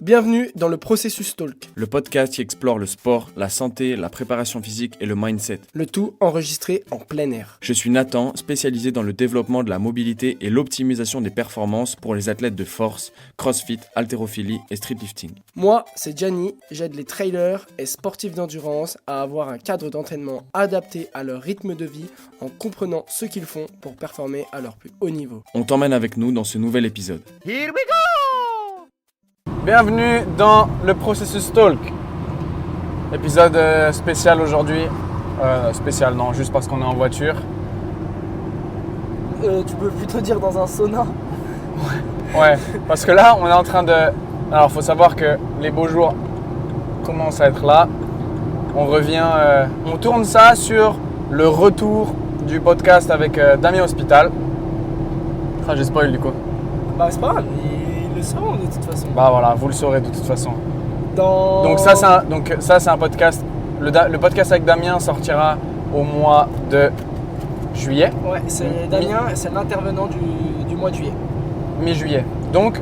Bienvenue dans le Processus Talk, le podcast qui explore le sport, la santé, la préparation physique et le mindset. le tout enregistré en plein air. Je suis Nathan, spécialisé dans le développement de la mobilité et l'optimisation des performances pour les athlètes de force, crossfit, haltérophilie et streetlifting. Moi, c'est Gianni, j'aide les trailers et sportifs d'endurance à avoir un cadre d'entraînement adapté à leur rythme de vie en comprenant ce qu'ils font pour performer à leur plus haut niveau. On t'emmène avec nous dans ce nouvel épisode. Bienvenue dans le Processus Talk. Épisode spécial aujourd'hui. Spécial non, juste parce qu'on est en voiture. Tu peux plutôt dire dans un sauna. Ouais, parce que là on est en train de... Alors faut savoir que les beaux jours commencent à être là. On revient, on tourne ça sur le retour du podcast avec Damien Hospital. Ah, j'ai spoil du coup. Bah c'est pas grave, ils le sauront de toute façon. Bah voilà, vous le saurez de toute façon. Dans... Donc ça c'est un podcast. Le podcast avec Damien sortira au mois de juillet, Ouais, c'est Damien, c'est l'intervenant du mois de juillet. mi-juillet. Donc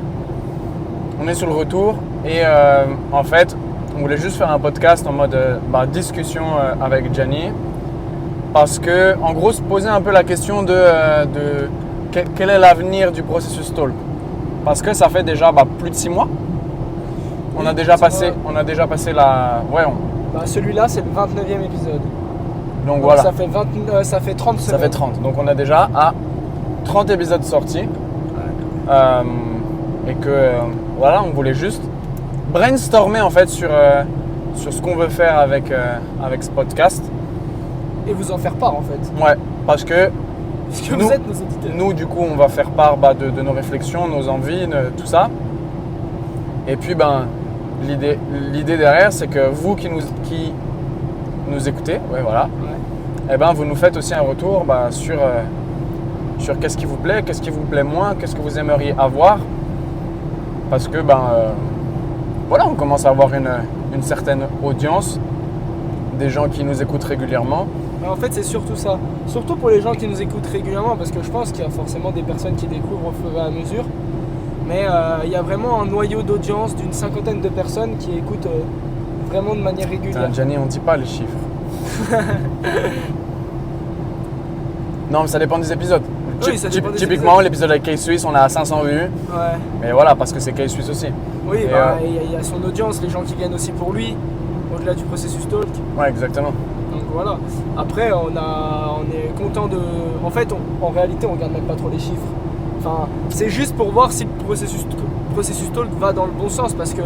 on est sur le retour et en fait on voulait juste faire un podcast en mode discussion avec Gianni parce que en gros se poser un peu la question de quel est l'avenir du Processus Talk. Parce que ça fait déjà plus de 6 mois. On a déjà passé la... Ouais, Celui-là, c'est le 29e épisode. donc Donc voilà, ça fait 30 ça semaines. fait 30. Donc on a déjà 30 épisodes sortis. Et que voilà, on voulait juste brainstormer en fait sur ce qu'on veut faire avec ce podcast. Et vous en faire part en fait. Ouais, parce que Parce que Nous- vous êtes nos auditeurs. nous du coup on va faire part de nos réflexions, nos envies, tout ça. Et puis l'idée derrière c'est que vous qui nous écoutez, ouais voilà, Ouais. et vous nous faites aussi un retour sur qu'est-ce qui vous plaît moins, qu'est-ce que vous aimeriez avoir. Parce que voilà, on commence à avoir une certaine audience, des gens qui nous écoutent régulièrement. Mais en fait, c'est surtout ça. Surtout pour les gens qui nous écoutent régulièrement, parce que je pense qu'il y a forcément des personnes qui découvrent au fur et à mesure. Mais il y a vraiment un noyau d'audience d'une 50aine de personnes qui écoutent vraiment de manière régulière. Putain, Gianni, on ne dit pas les chiffres. Non, mais ça dépend des épisodes. Oui, ça dépend des Typiquement, épisodes. l'épisode avec K-Swiss, on a 500 vues. Ouais. Mais voilà, parce que c'est K-Swiss aussi. Oui, Et, il y a son audience, les gens qui viennent aussi pour lui, au-delà du processus talk. Ouais, exactement. Donc voilà. Après, on est content de. En fait, en réalité, on regarde même pas trop les chiffres. Enfin, c'est juste pour voir si le processus talk va dans le bon sens, parce que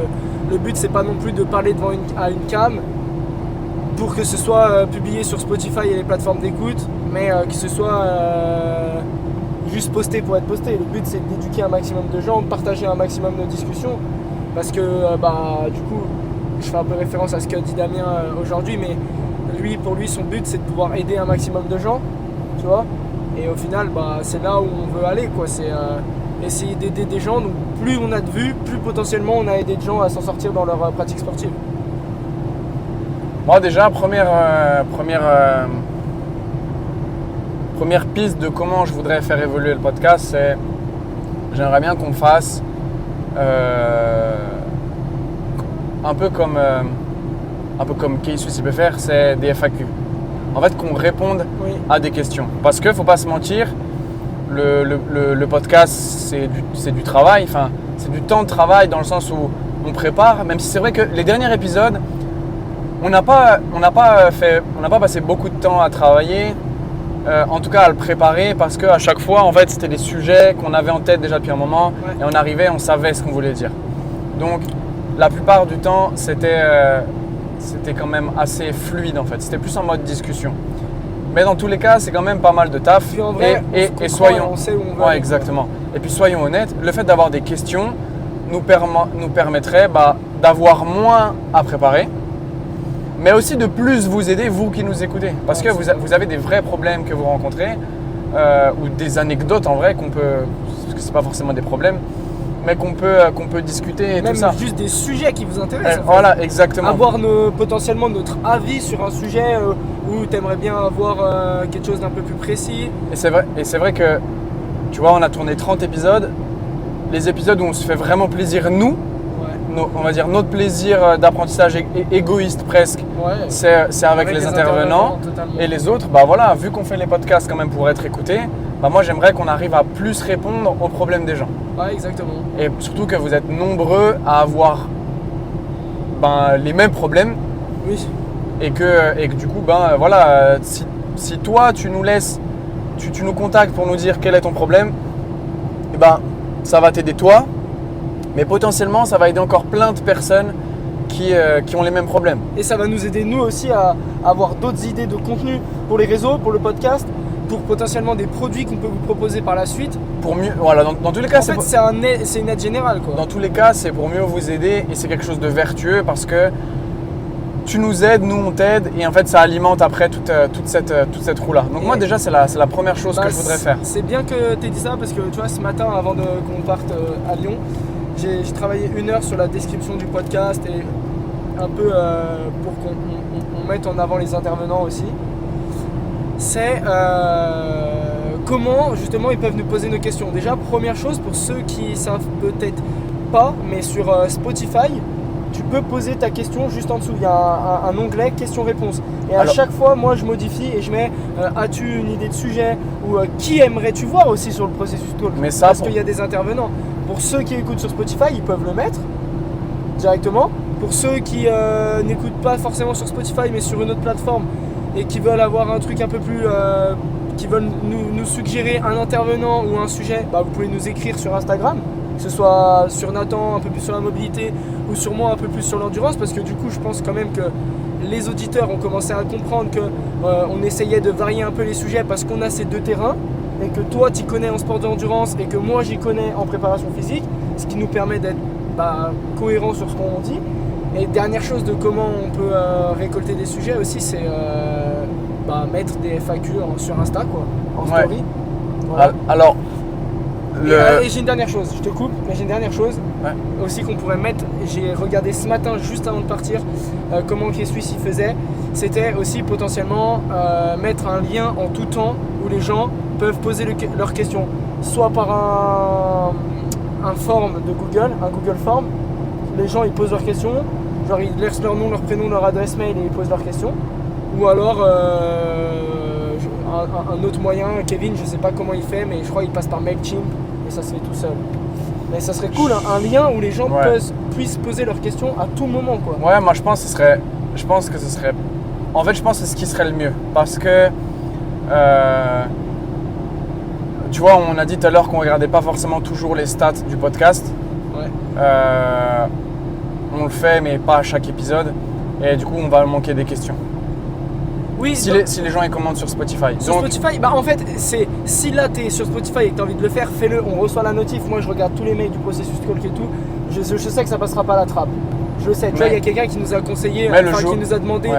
le but c'est pas non plus de parler devant à une cam pour que ce soit publié sur Spotify et les plateformes d'écoute, mais que ce soit juste posté pour être posté. Le but c'est d'éduquer un maximum de gens, de partager un maximum de discussions, parce que du coup, je fais un peu référence à ce qu'a dit Damien aujourd'hui, mais pour lui son but c'est de pouvoir aider un maximum de gens, tu vois. Et au final, c'est là où on veut aller, quoi. C'est essayer d'aider des gens. Donc plus on a de vues, plus potentiellement on a aidé des gens à s'en sortir dans leur pratique sportive. Moi, déjà, première piste de comment je voudrais faire évoluer le podcast, c'est j'aimerais bien qu'on fasse un peu comme K-Swiss peut faire, c'est des FAQ. En fait, qu'on réponde Oui. à des questions. Parce qu'il ne faut pas se mentir, le podcast, c'est du travail, enfin, c'est du temps de travail dans le sens où on prépare, même si c'est vrai que les derniers épisodes, on n'a pas passé beaucoup de temps à travailler, en tout cas à le préparer, parce qu'à chaque fois, en fait, c'était des sujets qu'on avait en tête déjà depuis un moment, Ouais. et on arrivait, on savait ce qu'on voulait dire. Donc, la plupart du temps, c'était quand même assez fluide en fait, c'était plus en mode discussion. Mais dans tous les cas, c'est quand même pas mal de taf. Puis en vrai, on se et comprend soyons, et on sait où on veut ouais, aller. exactement. Et puis soyons honnêtes, le fait d'avoir des questions nous permettrait d'avoir moins à préparer, mais aussi de plus vous aider, vous qui nous écoutez. Parce que vous avez des vrais problèmes que vous rencontrez, ou des anecdotes en vrai qu'on peut, parce que c'est pas forcément des problèmes, mais qu'on peut discuter et Même tout ça. juste des sujets qui vous intéressent. En fait. Voilà, exactement. Avoir potentiellement notre avis sur un sujet où tu aimerais bien avoir quelque chose d'un peu plus précis. Et c'est vrai que, tu vois, on a tourné 30 épisodes. Les épisodes où on se fait vraiment plaisir, nous, on va dire notre plaisir d'apprentissage égoïste presque, c'est avec les intervenants. Et les autres, bah voilà, vu qu'on fait les podcasts quand même pour être écoutés, bah moi j'aimerais qu'on arrive à plus répondre aux problèmes des gens. Ouais, exactement. Et surtout que vous êtes nombreux à avoir les mêmes problèmes. Oui. Et que du coup, voilà, si toi tu nous laisses, tu nous contactes pour nous dire quel est ton problème, et ça va t'aider toi, mais potentiellement ça va aider encore plein de personnes qui ont les mêmes problèmes. Et ça va nous aider nous aussi à avoir d'autres idées de contenu pour les réseaux, pour le podcast, pour potentiellement des produits qu'on peut vous proposer par la suite. Pour mieux, voilà, dans tous les cas, c'est une aide générale, quoi. Dans tous les cas, c'est pour mieux vous aider et c'est quelque chose de vertueux parce que tu nous aides, nous on t'aide et en fait ça alimente après toute cette roue là. Donc moi déjà c'est la première chose que je voudrais faire. C'est bien que tu aies dit ça parce que tu vois ce matin avant qu'on parte à Lyon, j'ai travaillé 1 heure sur la description du podcast et un peu pour qu'on mette en avant les intervenants aussi. C'est comment justement ils peuvent nous poser nos questions. Déjà première chose pour ceux qui savent peut-être pas, mais sur Spotify, tu peux poser ta question juste en dessous. Il y a un onglet questions-réponses. Et à chaque fois, moi, je modifie et je mets as-tu une idée de sujet ou qui aimerais-tu voir aussi sur le processus talk. Parce qu'il y a des intervenants. Pour ceux qui écoutent sur Spotify, ils peuvent le mettre directement. Pour ceux qui n'écoutent pas forcément sur Spotify, mais sur une autre plateforme et qui veulent avoir un truc un peu plus... qui veulent nous suggérer un intervenant ou un sujet, vous pouvez nous écrire sur Instagram. Que ce soit sur Nathan un peu plus sur la mobilité ou sur moi un peu plus sur l'endurance, parce que du coup je pense quand même que les auditeurs ont commencé à comprendre qu'on essayait de varier un peu les sujets parce qu'on a ces deux terrains et que toi tu connais en sport d'endurance et que moi j'y connais en préparation physique, ce qui nous permet d'être cohérents sur ce qu'on dit. Et dernière chose de comment on peut récolter des sujets aussi, c'est mettre des FAQ sur Insta, quoi, en story. Voilà. Alors et j'ai une dernière chose, je te coupe, mais j'ai une dernière chose aussi qu'on pourrait mettre. J'ai regardé ce matin juste avant de partir comment K-Swiss y faisait. C'était aussi potentiellement mettre un lien en tout temps où les gens peuvent poser leurs questions, soit par un form de Google, un Google Form. Les gens ils posent leurs questions, genre ils laissent leur nom, leur prénom, leur adresse mail et ils posent leurs questions. Ou alors un autre moyen, Kevin, je sais pas comment il fait, mais je crois qu'il passe par MailChimp et ça se fait tout seul. Mais ça serait cool, un lien où les gens puissent poser leurs questions à tout moment, quoi. Ouais, moi je pense que ce serait. En fait, je pense que c'est ce qui serait le mieux. Parce que. Tu vois, on a dit tout à l'heure qu'on regardait pas forcément toujours les stats du podcast. Ouais. On le fait, mais pas à chaque épisode. Et du coup, on va manquer des questions. Oui, si les gens ils commandent sur Spotify. Spotify, en fait, si là tu es sur Spotify et que tu as envie de le faire, fais-le, on reçoit la notif. Moi je regarde tous les mails du processus talk et tout. Je sais que ça passera pas à la trappe. Je le sais. Tu vois, il y a quelqu'un qui nous a conseillé, qui nous a demandé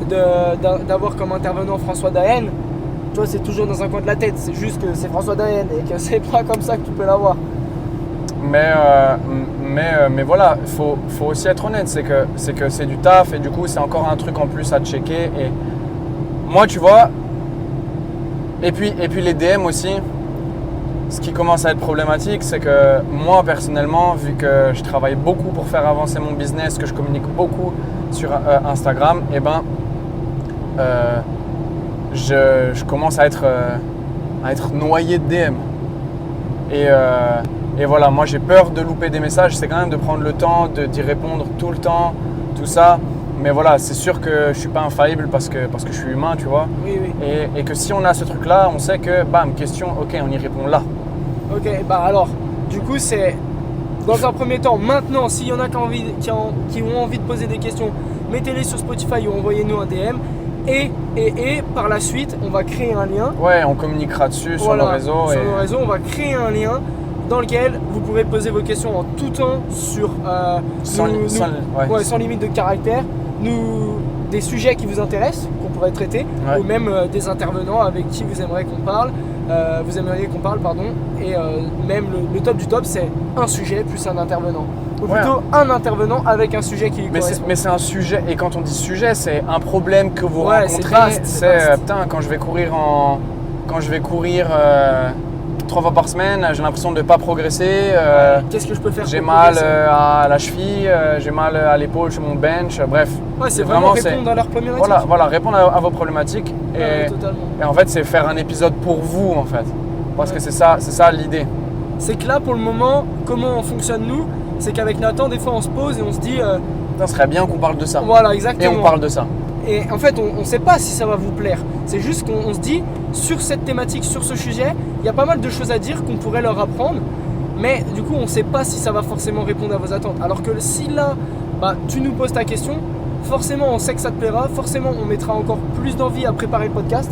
d'avoir comme intervenant François Daen. Tu vois, c'est toujours dans un coin de la tête. C'est juste que c'est François Daen et que c'est pas comme ça que tu peux l'avoir. Mais voilà, faut aussi être honnête. C'est que c'est du taf et du coup c'est encore un truc en plus à checker. Et moi, tu vois, et puis les DM aussi, ce qui commence à être problématique, c'est que moi, personnellement, vu que je travaille beaucoup pour faire avancer mon business, que je communique beaucoup sur Instagram, je commence à être noyé de DM. Et voilà, moi, j'ai peur de louper des messages. C'est quand même de prendre le temps d'y répondre tout le temps, tout ça. Mais voilà, c'est sûr que je ne suis pas infaillible parce que je suis humain, tu vois. Oui. Et que si on a ce truc-là, on sait que, question, ok, on y répond là. Ok, alors, du coup, c'est dans un premier temps, maintenant, s'il y en a qui ont envie de poser des questions, mettez-les sur Spotify ou envoyez-nous un DM. Et par la suite, on va créer un lien. Ouais, on communiquera dessus sur nos réseaux. Sur nos réseaux, on va créer un lien dans lequel vous pourrez poser vos questions en tout temps sur sans limite de caractère. Des sujets qui vous intéressent, qu'on pourrait traiter, ou même des intervenants avec qui vous aimeriez qu'on parle, et même le top du top, c'est un sujet plus un intervenant. Ou plutôt un intervenant avec un sujet qui lui correspond. Mais c'est un sujet, et quand on dit sujet, c'est un problème que vous rencontrez. C'est vaste. Quand je vais courir 3 fois par semaine, j'ai l'impression de ne pas progresser. Qu'est-ce que je peux faire J'ai pour mal progresser? à la cheville, j'ai mal à l'épaule sur mon bench, bref. Ouais, c'est vraiment répondre à leurs problématiques. Voilà, répondre à vos problématiques. Ouais, totalement. Et en fait, c'est faire un épisode pour vous, en fait. Parce que c'est ça l'idée. C'est que là, pour le moment, comment on fonctionne nous, c'est qu'avec Nathan, des fois, on se pose et on se dit, Ça serait bien qu'on parle de ça. voilà, Et exactement. on parle de ça. Et en fait, on ne sait pas si ça va vous plaire. C'est juste qu'on se dit, sur cette thématique, sur ce sujet, il y a pas mal de choses à dire qu'on pourrait leur apprendre. Mais du coup, on ne sait pas si ça va forcément répondre à vos attentes. Alors que si là, tu nous poses ta question, forcément, on sait que ça te plaira. Forcément, on mettra encore plus d'envie à préparer le podcast.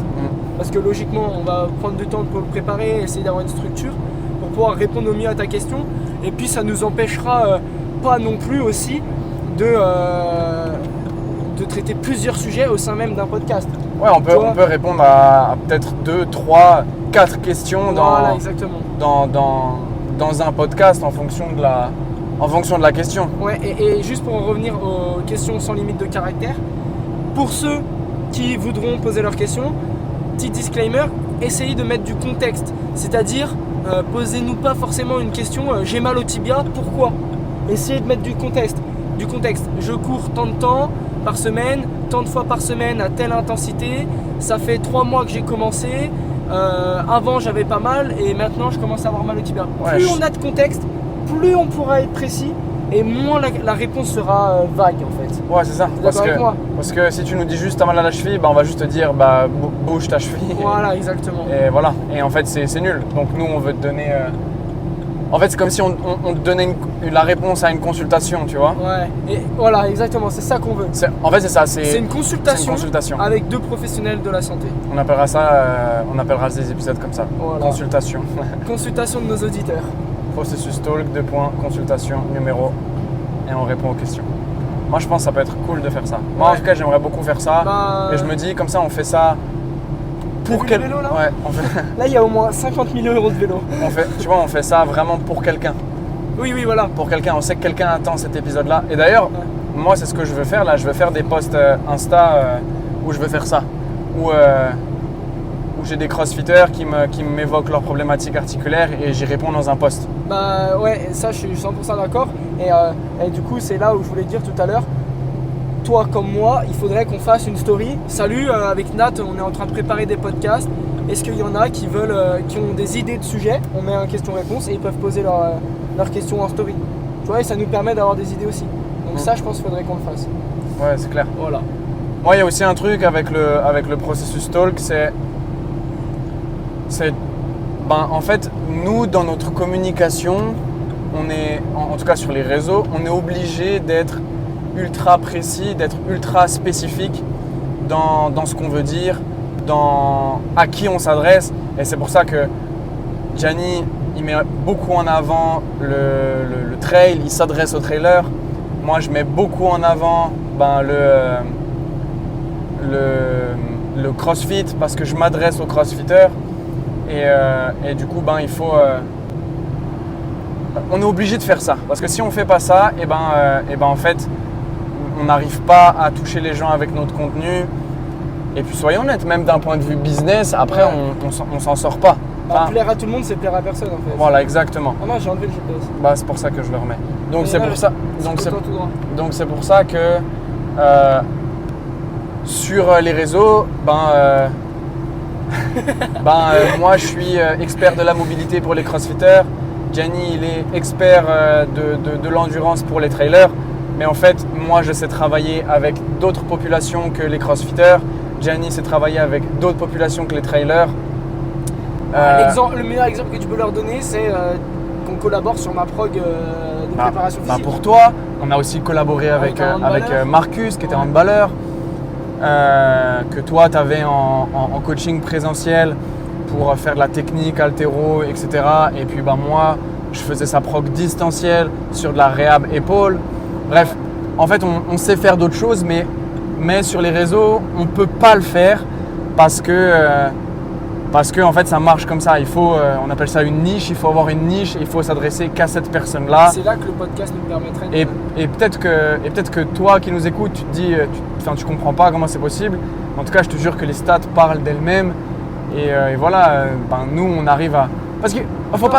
Parce que logiquement, on va prendre du temps pour le préparer, essayer d'avoir une structure pour pouvoir répondre au mieux à ta question. Et puis, ça nous empêchera pas non plus aussi de traiter plusieurs sujets au sein même d'un podcast. Ouais, on peut répondre à peut-être 2, 3, 4 questions Voilà, exactement. dans un podcast en fonction de la question. Ouais, et juste pour en revenir aux questions sans limite de caractère, pour ceux qui voudront poser leurs questions, petit disclaimer, essayez de mettre du contexte. C'est-à-dire, posez-nous pas forcément une question j'ai mal au tibia, pourquoi? Essayez de mettre du contexte. Je cours tant de temps par semaine, tant de fois par semaine à telle intensité. Ça fait 3 mois que j'ai commencé. Avant j'avais pas mal et maintenant je commence à avoir mal au tibia. Ouais, Plus on a de contexte, plus on pourra être précis et moins la réponse sera vague en fait. Ouais, c'est ça. D'accord avec moi? Parce que si tu nous dis juste t'as mal à la cheville, on va juste te dire bouge ta cheville. Voilà, exactement. Et voilà. Et en fait, c'est nul. Donc nous, on veut te donner. En fait, c'est comme si on te donnait la réponse à une consultation, tu vois. Ouais, et voilà, exactement, c'est ça qu'on veut. En fait, c'est ça. C'est une consultation, c'est une consultation. avec 2 professionnels de la santé. On appellera ça, on appellera ces épisodes comme ça. Voilà. Consultation. Consultation de nos auditeurs. Processus talk, consultation, numéro, et on répond aux questions. Moi, je pense que ça peut être cool de faire ça. Moi, en tout cas, j'aimerais beaucoup faire ça. Et je me dis, comme ça, on fait ça pour quel vélo là? Ouais, on fait... Là, il y a au moins 50 000 € de vélo. Tu vois, on fait ça vraiment pour quelqu'un. Oui, voilà. Pour quelqu'un, on sait que quelqu'un attend cet épisode-là. Et d'ailleurs, moi, c'est ce que je veux faire là. Je veux faire des posts Insta où je veux faire ça. Où j'ai des crossfitters qui m'évoquent leurs problématiques articulaires et j'y réponds dans un post. Ouais, ça, je suis 100% d'accord. Et du coup, c'est là où je voulais dire tout à l'heure. Toi comme moi, il faudrait qu'on fasse une story. Salut, avec Nat, on est en train de préparer des podcasts. Est-ce qu'il y en a qui ont des idées de sujets? On met un question-réponse et ils peuvent poser leurs questions en story. Tu vois, et ça nous permet d'avoir des idées aussi. Donc ça, je pense qu'il faudrait qu'on le fasse. Ouais, c'est clair. Voilà. Moi, il y a aussi un truc avec le processus talk, c'est en fait, nous, dans notre communication, on est, en tout cas sur les réseaux, on est obligé d'être ultra précis, d'être ultra spécifique dans ce qu'on veut dire, à qui on s'adresse. Et c'est pour ça que Gianni, il met beaucoup en avant le trail, il s'adresse aux trailers. Moi, je mets beaucoup en avant le crossfit parce que je m'adresse aux crossfitters. Et du coup, il faut... on est obligé de faire ça. Parce que si on ne fait pas ça, en fait, on n'arrive pas à toucher les gens avec notre contenu. Et puis soyons honnêtes, même d'un point de vue business, après, on s'en sort pas. Plaire à tout le monde, c'est plaire à personne en fait. Voilà, exactement. Ah non, j'ai enlevé le GPS. C'est pour ça que je le remets. Donc c'est pour ça. Donc c'est pour ça que sur les réseaux, moi je suis expert de la mobilité pour les crossfitters. Gianni, il est expert de l'endurance pour les trailers. Mais en fait, moi je sais travailler avec d'autres populations que les crossfitters. Gianni sait travailler avec d'autres populations que les trailers. Le meilleur exemple que tu peux leur donner, c'est qu'on collabore sur ma prog de préparation physique. Pour toi, on a aussi collaboré avec Marcus qui était handballeur, que toi tu avais en coaching présentiel pour faire de la technique, haltéro, etc. Et puis moi, je faisais sa prog distancielle sur de la réhab épaule. Bref, en fait, on sait faire d'autres choses, mais sur les réseaux, on ne peut pas le faire parce que en fait, ça marche comme ça. On appelle ça une niche, il faut avoir une niche, il faut s'adresser qu'à cette personne-là. C'est là que le podcast nous permettrait de... Et peut-être que toi qui nous écoutes, tu te dis, tu comprends pas comment c'est possible. En tout cas, je te jure que les stats parlent d'elles-mêmes. Et voilà, nous, on arrive Parce qu'il ne faut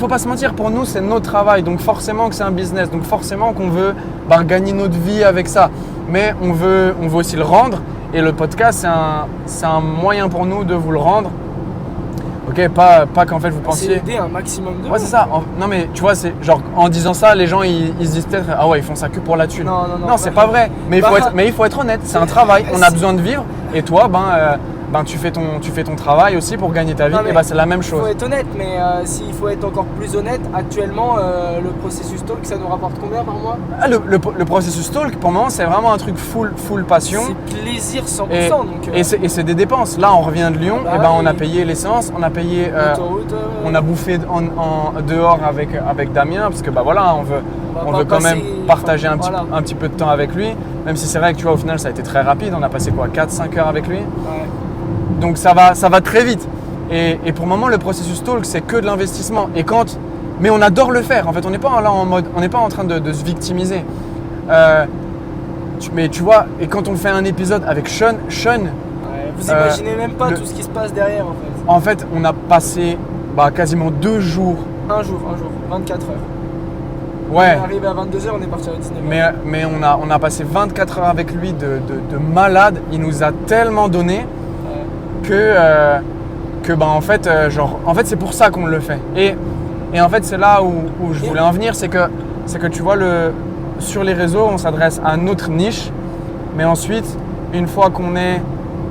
pas se mentir, pour nous c'est notre travail, donc forcément que c'est un business, donc forcément qu'on veut gagner notre vie avec ça. Mais on veut aussi le rendre, et le podcast c'est un moyen pour nous de vous le rendre. Ok, pas qu'en fait vous pensiez… C'est aider un maximum de Ouais, c'est ça. Non mais tu vois, c'est genre en disant ça, les gens ils se disent peut-être ah ouais, ils font ça que pour la thune. Non, c'est pas vrai. Mais il faut être honnête, c'est un travail, on a besoin de vivre, et toi tu fais ton travail aussi pour gagner ta vie, et c'est la même Il faut chose. être honnête, mais s'il faut être encore plus honnête, actuellement le processus talk, ça nous rapporte combien par mois? Le processus talk pour moi c'est vraiment un truc full passion. C'est plaisir 100%. Et c'est des dépenses. Là on revient de Lyon, on a payé l'essence, on a payé on a bouffé en dehors avec Damien, parce que voilà, on veut quand même partager un petit peu de temps avec lui, même si c'est vrai que tu vois au final ça a été très rapide, on a passé 4-5 heures avec lui. Ouais. Donc ça va très vite. Et pour le moment le processus talk c'est que de l'investissement. Mais on adore le faire. En fait on n'est pas là en mode, on n'est pas en train de se victimiser. Mais tu vois, et quand on fait un épisode avec Sean, vous imaginez même pas tout ce qui se passe derrière en fait. En fait on a passé quasiment 2 jours. Un jour, 24 heures. Ouais. On est arrivé à 22h, on est parti à 19h. Mais on a passé 24 heures avec lui de malade. Il nous a tellement donné que en fait c'est pour ça qu'on le fait. Et en fait c'est là où je voulais en venir, c'est que tu vois sur les réseaux on s'adresse à notre niche, mais ensuite une fois qu'on est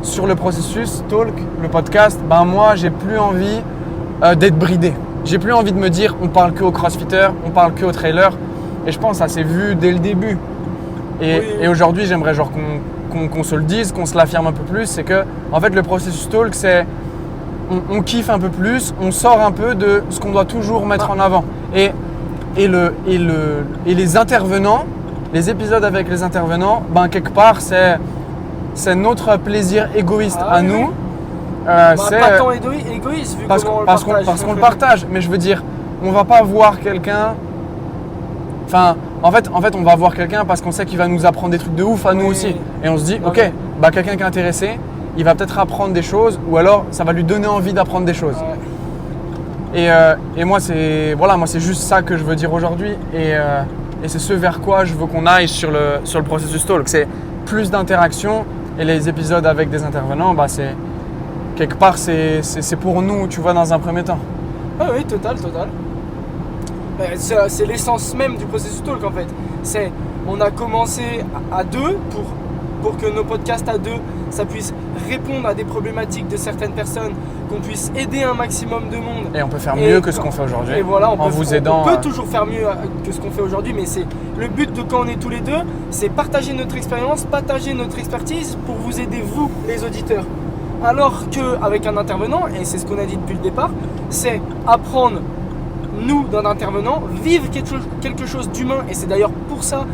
sur le processus talk, le podcast, moi j'ai plus envie d'être bridé. J'ai plus envie de me dire on parle que aux crossfitters, on parle que aux trailers, et je pense que ça s'est vu dès le début. Et aujourd'hui j'aimerais qu'on se le dise, qu'on se l'affirme un peu plus, c'est que en fait le processus talk c'est on kiffe un peu plus, on sort un peu de ce qu'on doit toujours mettre en avant. Et les intervenants, les épisodes avec les intervenants, quelque part c'est notre plaisir égoïste à nous. Pas tant égoïste vu parce qu'on le partage, mais je veux dire, on va pas voir quelqu'un. En fait, on va voir quelqu'un parce qu'on sait qu'il va nous apprendre des trucs de ouf à nous aussi. Et on se dit, ok, quelqu'un qui est intéressé, il va peut-être apprendre des choses, ou alors ça va lui donner envie d'apprendre des choses. Ouais. Et moi, c'est juste ça que je veux dire aujourd'hui. Et c'est ce vers quoi je veux qu'on aille sur le processus talk. C'est plus d'interaction, et les épisodes avec des intervenants, c'est quelque part, c'est pour nous, tu vois, dans un premier temps. Ah oui, total. C'est l'essence même du processus talk en fait. On a commencé à deux pour que nos podcasts à deux, ça puisse répondre à des problématiques de certaines personnes, qu'on puisse aider un maximum de monde. Et on peut faire mieux que ce qu'on fait aujourd'hui. Et voilà, en vous aidant. On peut toujours faire mieux que ce qu'on fait aujourd'hui, mais c'est le but de quand on est tous les deux, c'est partager notre expérience, partager notre expertise pour vous aider vous, les auditeurs. Alors qu'avec un intervenant, et c'est ce qu'on a dit depuis le départ, c'est apprendre nous d'un intervenant, vivre quelque chose d'humain, et c'est d'ailleurs pour ça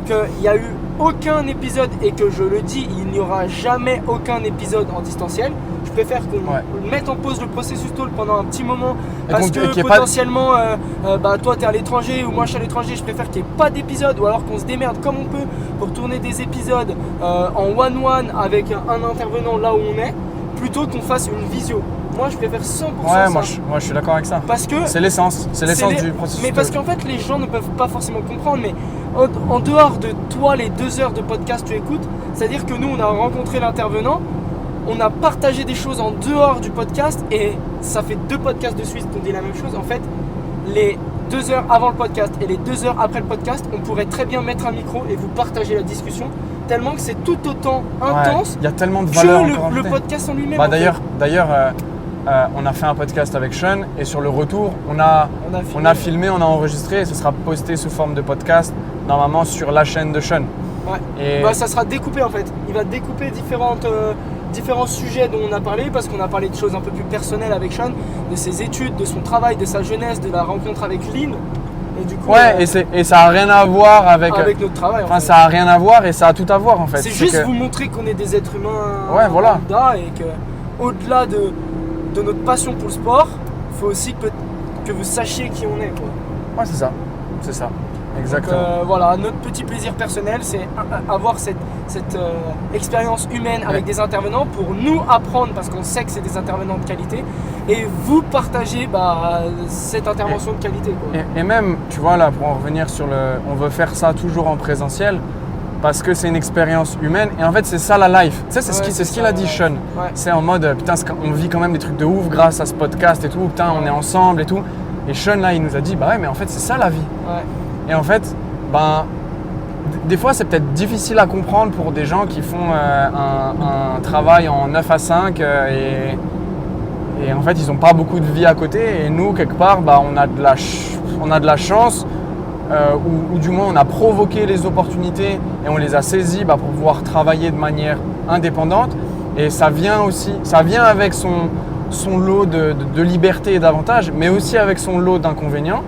qu'il n'y a eu aucun épisode, et que je le dis, il n'y aura jamais aucun épisode en distanciel. Je préfère qu'on mette en pause le processus talk pendant un petit moment, parce que potentiellement toi t'es à l'étranger ou moi je suis à l'étranger, je préfère qu'il n'y ait pas d'épisode, ou alors qu'on se démerde comme on peut pour tourner des épisodes en one-one avec un intervenant là où on est, plutôt qu'on fasse une visio. Moi je préfère 100% ça. Moi je suis d'accord avec ça. Parce que c'est l'essence du processus. Mais parce qu'en fait les gens ne peuvent pas forcément comprendre, mais en dehors de toi les 2 heures de podcast que tu écoutes, c'est-à-dire que nous on a rencontré l'intervenant, on a partagé des choses en dehors du podcast, et ça fait 2 podcasts de suite qu'on dit la même chose. En fait, les 2 heures avant le podcast et les 2 heures après le podcast, on pourrait très bien mettre un micro et vous partager la discussion, tellement que c'est tout autant intense. Il y a tellement de valeur que le podcast en lui-même. D'ailleurs, on a fait un podcast avec Sean, et sur le retour, on a filmé, on a enregistré, et ce sera posté sous forme de podcast normalement sur la chaîne de Sean. Ouais. Et ça sera découpé en fait. Il va découper différents sujets dont on a parlé, parce qu'on a parlé de choses un peu plus personnelles avec Sean, de ses études, de son travail, de sa jeunesse, de la rencontre avec Lynn. Et du coup, et ça a rien à voir avec notre travail. Enfin, ça a rien à voir, et ça a tout à voir en fait. C'est juste vous montrer qu'on est des êtres humains lambda, et que au-delà de notre passion pour le sport, il faut aussi que vous sachiez qui on est, quoi. Ouais, c'est ça. Exactement. Donc, voilà, notre petit plaisir personnel, c'est avoir cette expérience humaine avec des intervenants pour nous apprendre, parce qu'on sait que c'est des intervenants de qualité, et vous partager cette intervention de qualité, quoi. Et même, tu vois, là, pour en revenir on veut faire ça toujours en présentiel, parce que c'est une expérience humaine, et en fait, c'est ça la life. Tu sais, c'est ce qu'il a dit, Sean. Ouais. C'est en mode, putain, on vit quand même des trucs de ouf grâce à ce podcast et tout, putain, on est ensemble et tout. Et Sean, là, il nous a dit, bah ouais, mais en fait, c'est ça la vie. Ouais. Et en fait, des fois, c'est peut-être difficile à comprendre pour des gens qui font un travail en 9 à 5 et en fait, ils n'ont pas beaucoup de vie à côté. Et nous, quelque part, on a de la chance, ou du moins, on a provoqué les opportunités et on les a saisies pour pouvoir travailler de manière indépendante. Et ça vient avec son lot de liberté et d'avantages, mais aussi avec son lot d'inconvénients.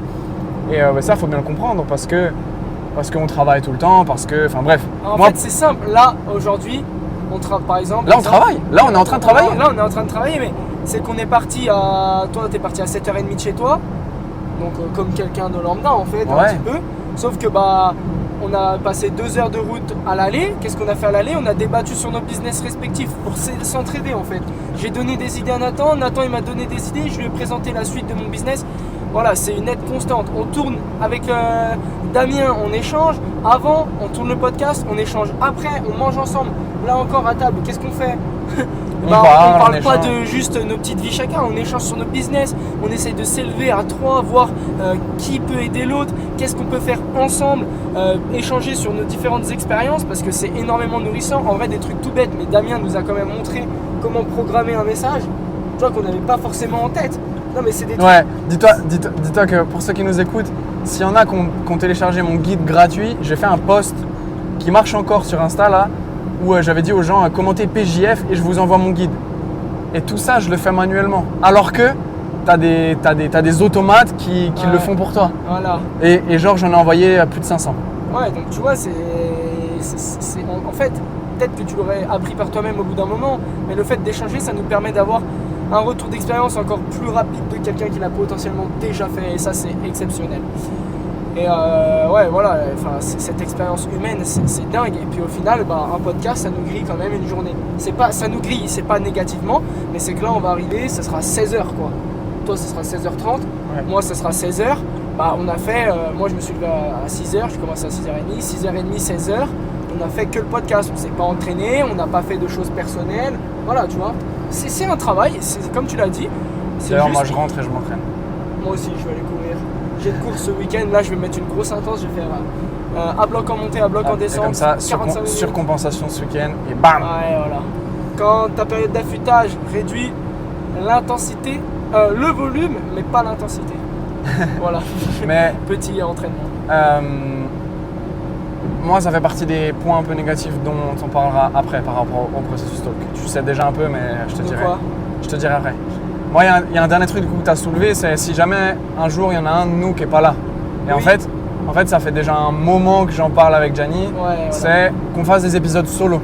Et ça, il faut bien le comprendre parce qu'on travaille tout le temps, enfin bref. En fait, c'est simple. Là, aujourd'hui, par exemple. Là, on travaille. Là, on est en train de travailler. Là, on est en train de travailler, mais c'est qu'on est parti toi, t'es parti à 7h30 de chez toi. Donc, comme quelqu'un de lambda, en fait, un petit peu. Sauf que, on a passé 2 heures de route à l'aller. Qu'est-ce qu'on a fait à l'aller? On a débattu sur nos business respectifs pour s'entraider, en fait. J'ai donné des idées à Nathan. Nathan, il m'a donné des idées. Je lui ai présenté la suite de mon business. Voilà, c'est une aide constante. On tourne avec Damien, on échange. Avant, on tourne le podcast, on échange. Après, on mange ensemble. Là encore à table, qu'est-ce qu'on fait? On parle pas de juste nos petites vies chacun, on échange sur notre business, on essaye de s'élever à 3, voir qui peut aider l'autre, qu'est-ce qu'on peut faire ensemble, échanger sur nos différentes expériences parce que c'est énormément nourrissant. En vrai, des trucs tout bêtes, mais Damien nous a quand même montré comment programmer un message, tu vois, qu'on n'avait pas forcément en tête. Non, mais c'est des trucs. Ouais, dis-toi que pour ceux qui nous écoutent, s'il y en a qui ont téléchargé mon guide gratuit, j'ai fait un post qui marche encore sur Insta là, où j'avais dit aux gens commentez PJF et je vous envoie mon guide. Et tout ça, je le fais manuellement. Alors que t'as des automates qui le font pour toi. Voilà. Et genre, j'en ai envoyé plus de 500. Ouais, donc tu vois, en fait, peut-être que tu l'aurais appris par toi-même au bout d'un moment, mais le fait d'échanger, ça nous permet d'avoir un retour d'expérience encore plus rapide de quelqu'un qui l'a potentiellement déjà fait, et ça, c'est exceptionnel. Et ouais, voilà, cette expérience humaine, c'est dingue. Et puis au final, un podcast, ça nous grille quand même une journée. Ça nous grille, c'est pas négativement, mais c'est que là, on va arriver, ça sera 16h, quoi. Toi, ce sera 16h30, ouais. Moi, ça sera 16h. On a fait, moi, je me suis levé à 6h, je commence à 6h30, 6h30, 16h. On a fait que le podcast, on s'est pas entraîné, on n'a pas fait de choses personnelles. Voilà, tu vois. C'est un travail, c'est comme tu l'as dit. D'ailleurs, moi, je rentre et je m'entraîne. Moi aussi, je vais aller courir. J'ai de course ce week-end, là je vais mettre une grosse intense, je vais faire à bloc en montée, à bloc en descente. Et comme ça, 45 minutes. surcompensation ce week-end et bam. Ouais, voilà. Quand ta période d'affûtage réduit l'intensité, le volume, mais pas l'intensité. Voilà. Mais petit entraînement. Moi, ça fait partie des points un peu négatifs dont on parlera après par rapport au processus talk. Tu sais déjà un peu, mais je te dirai. Quoi ? Je te dirai après. Moi, il y a un dernier truc que tu as soulevé, c'est si jamais un jour il y en a un de nous qui n'est pas là. Et oui. en fait, ça fait déjà un moment que j'en parle avec Gianni. Ouais, voilà. C'est qu'on fasse des épisodes solo.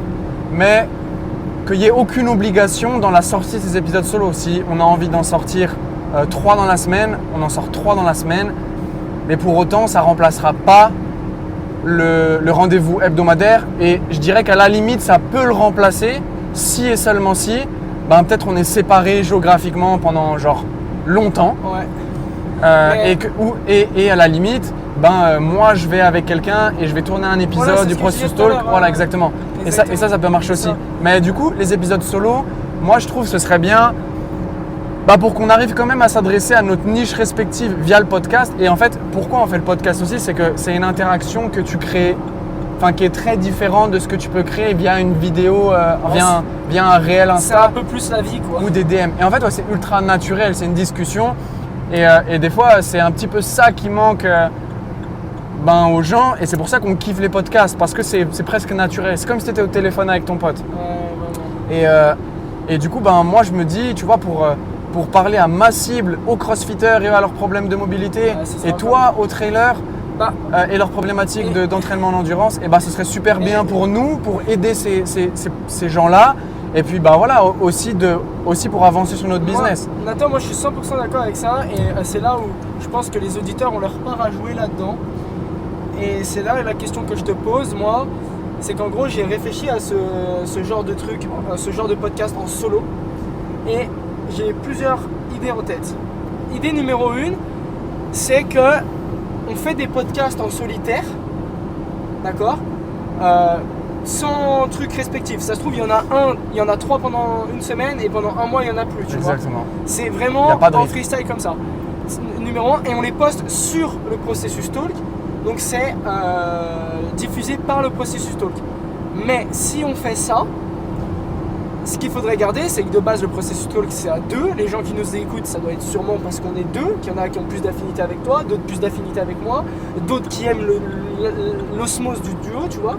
Mais qu'il n'y ait aucune obligation dans la sortie de ces épisodes solo. Si on a envie d'en sortir 3 dans la semaine, on en sort 3 dans la semaine. Mais pour autant, ça ne remplacera pas le rendez-vous hebdomadaire. Et je dirais qu'à la limite, ça peut le remplacer si et seulement si peut-être on est séparés géographiquement pendant genre longtemps. Ouais. Et à la limite, moi je vais avec quelqu'un et je vais tourner un épisode du Processus Talk. Voilà, exactement. Et ça peut marcher aussi. Mais du coup, les épisodes solo, moi je trouve que ce serait bien pour qu'on arrive quand même à s'adresser à notre niche respective via le podcast. Et en fait, pourquoi on fait le podcast aussi, c'est que c'est une interaction que tu crées, qui est très différente de ce que tu peux créer via une vidéo, via un réel Insta. C'est un peu plus la vie, quoi. Ou des DM. Et en fait, c'est ultra naturel, c'est une discussion. Et des fois, c'est un petit peu ça qui manque aux gens. Et c'est pour ça qu'on kiffe les podcasts, parce que c'est presque naturel. C'est comme si tu étais au téléphone avec ton pote. Et du coup, moi, je me dis, tu vois, pour parler à ma cible, aux crossfitters et à leurs problèmes de mobilité, et toi, aux trailers, et leurs problématiques d'entraînement en endurance, et ce serait super bien pour nous, pour aider ces gens-là. Et puis voilà, aussi pour avancer sur notre business. Nathan, moi je suis 100% d'accord avec ça. Et c'est là où je pense que les auditeurs ont leur part à jouer là-dedans. Et c'est là la question que je te pose, moi, c'est qu'en gros, j'ai réfléchi à ce genre de truc, ce genre de podcast en solo. Et j'ai plusieurs idées en tête. Idée numéro 1, c'est que on fait des podcasts en solitaire, d'accord, sans truc respectif. Ça se trouve, il y en a 3 pendant une semaine et pendant un mois, il n'y en a plus. Tu Exactement. vois. C'est vraiment en freestyle comme ça. Numéro 1, et on les poste sur le processus Talk. Donc c'est diffusé par le processus Talk. Mais si on fait ça, ce qu'il faudrait garder, c'est que de base le processus Talk c'est à 2. Les gens qui nous écoutent, ça doit être sûrement parce qu'on est 2, qu'il y en a qui ont plus d'affinité avec toi, d'autres plus d'affinité avec moi, d'autres qui aiment l'osmose du duo, tu vois.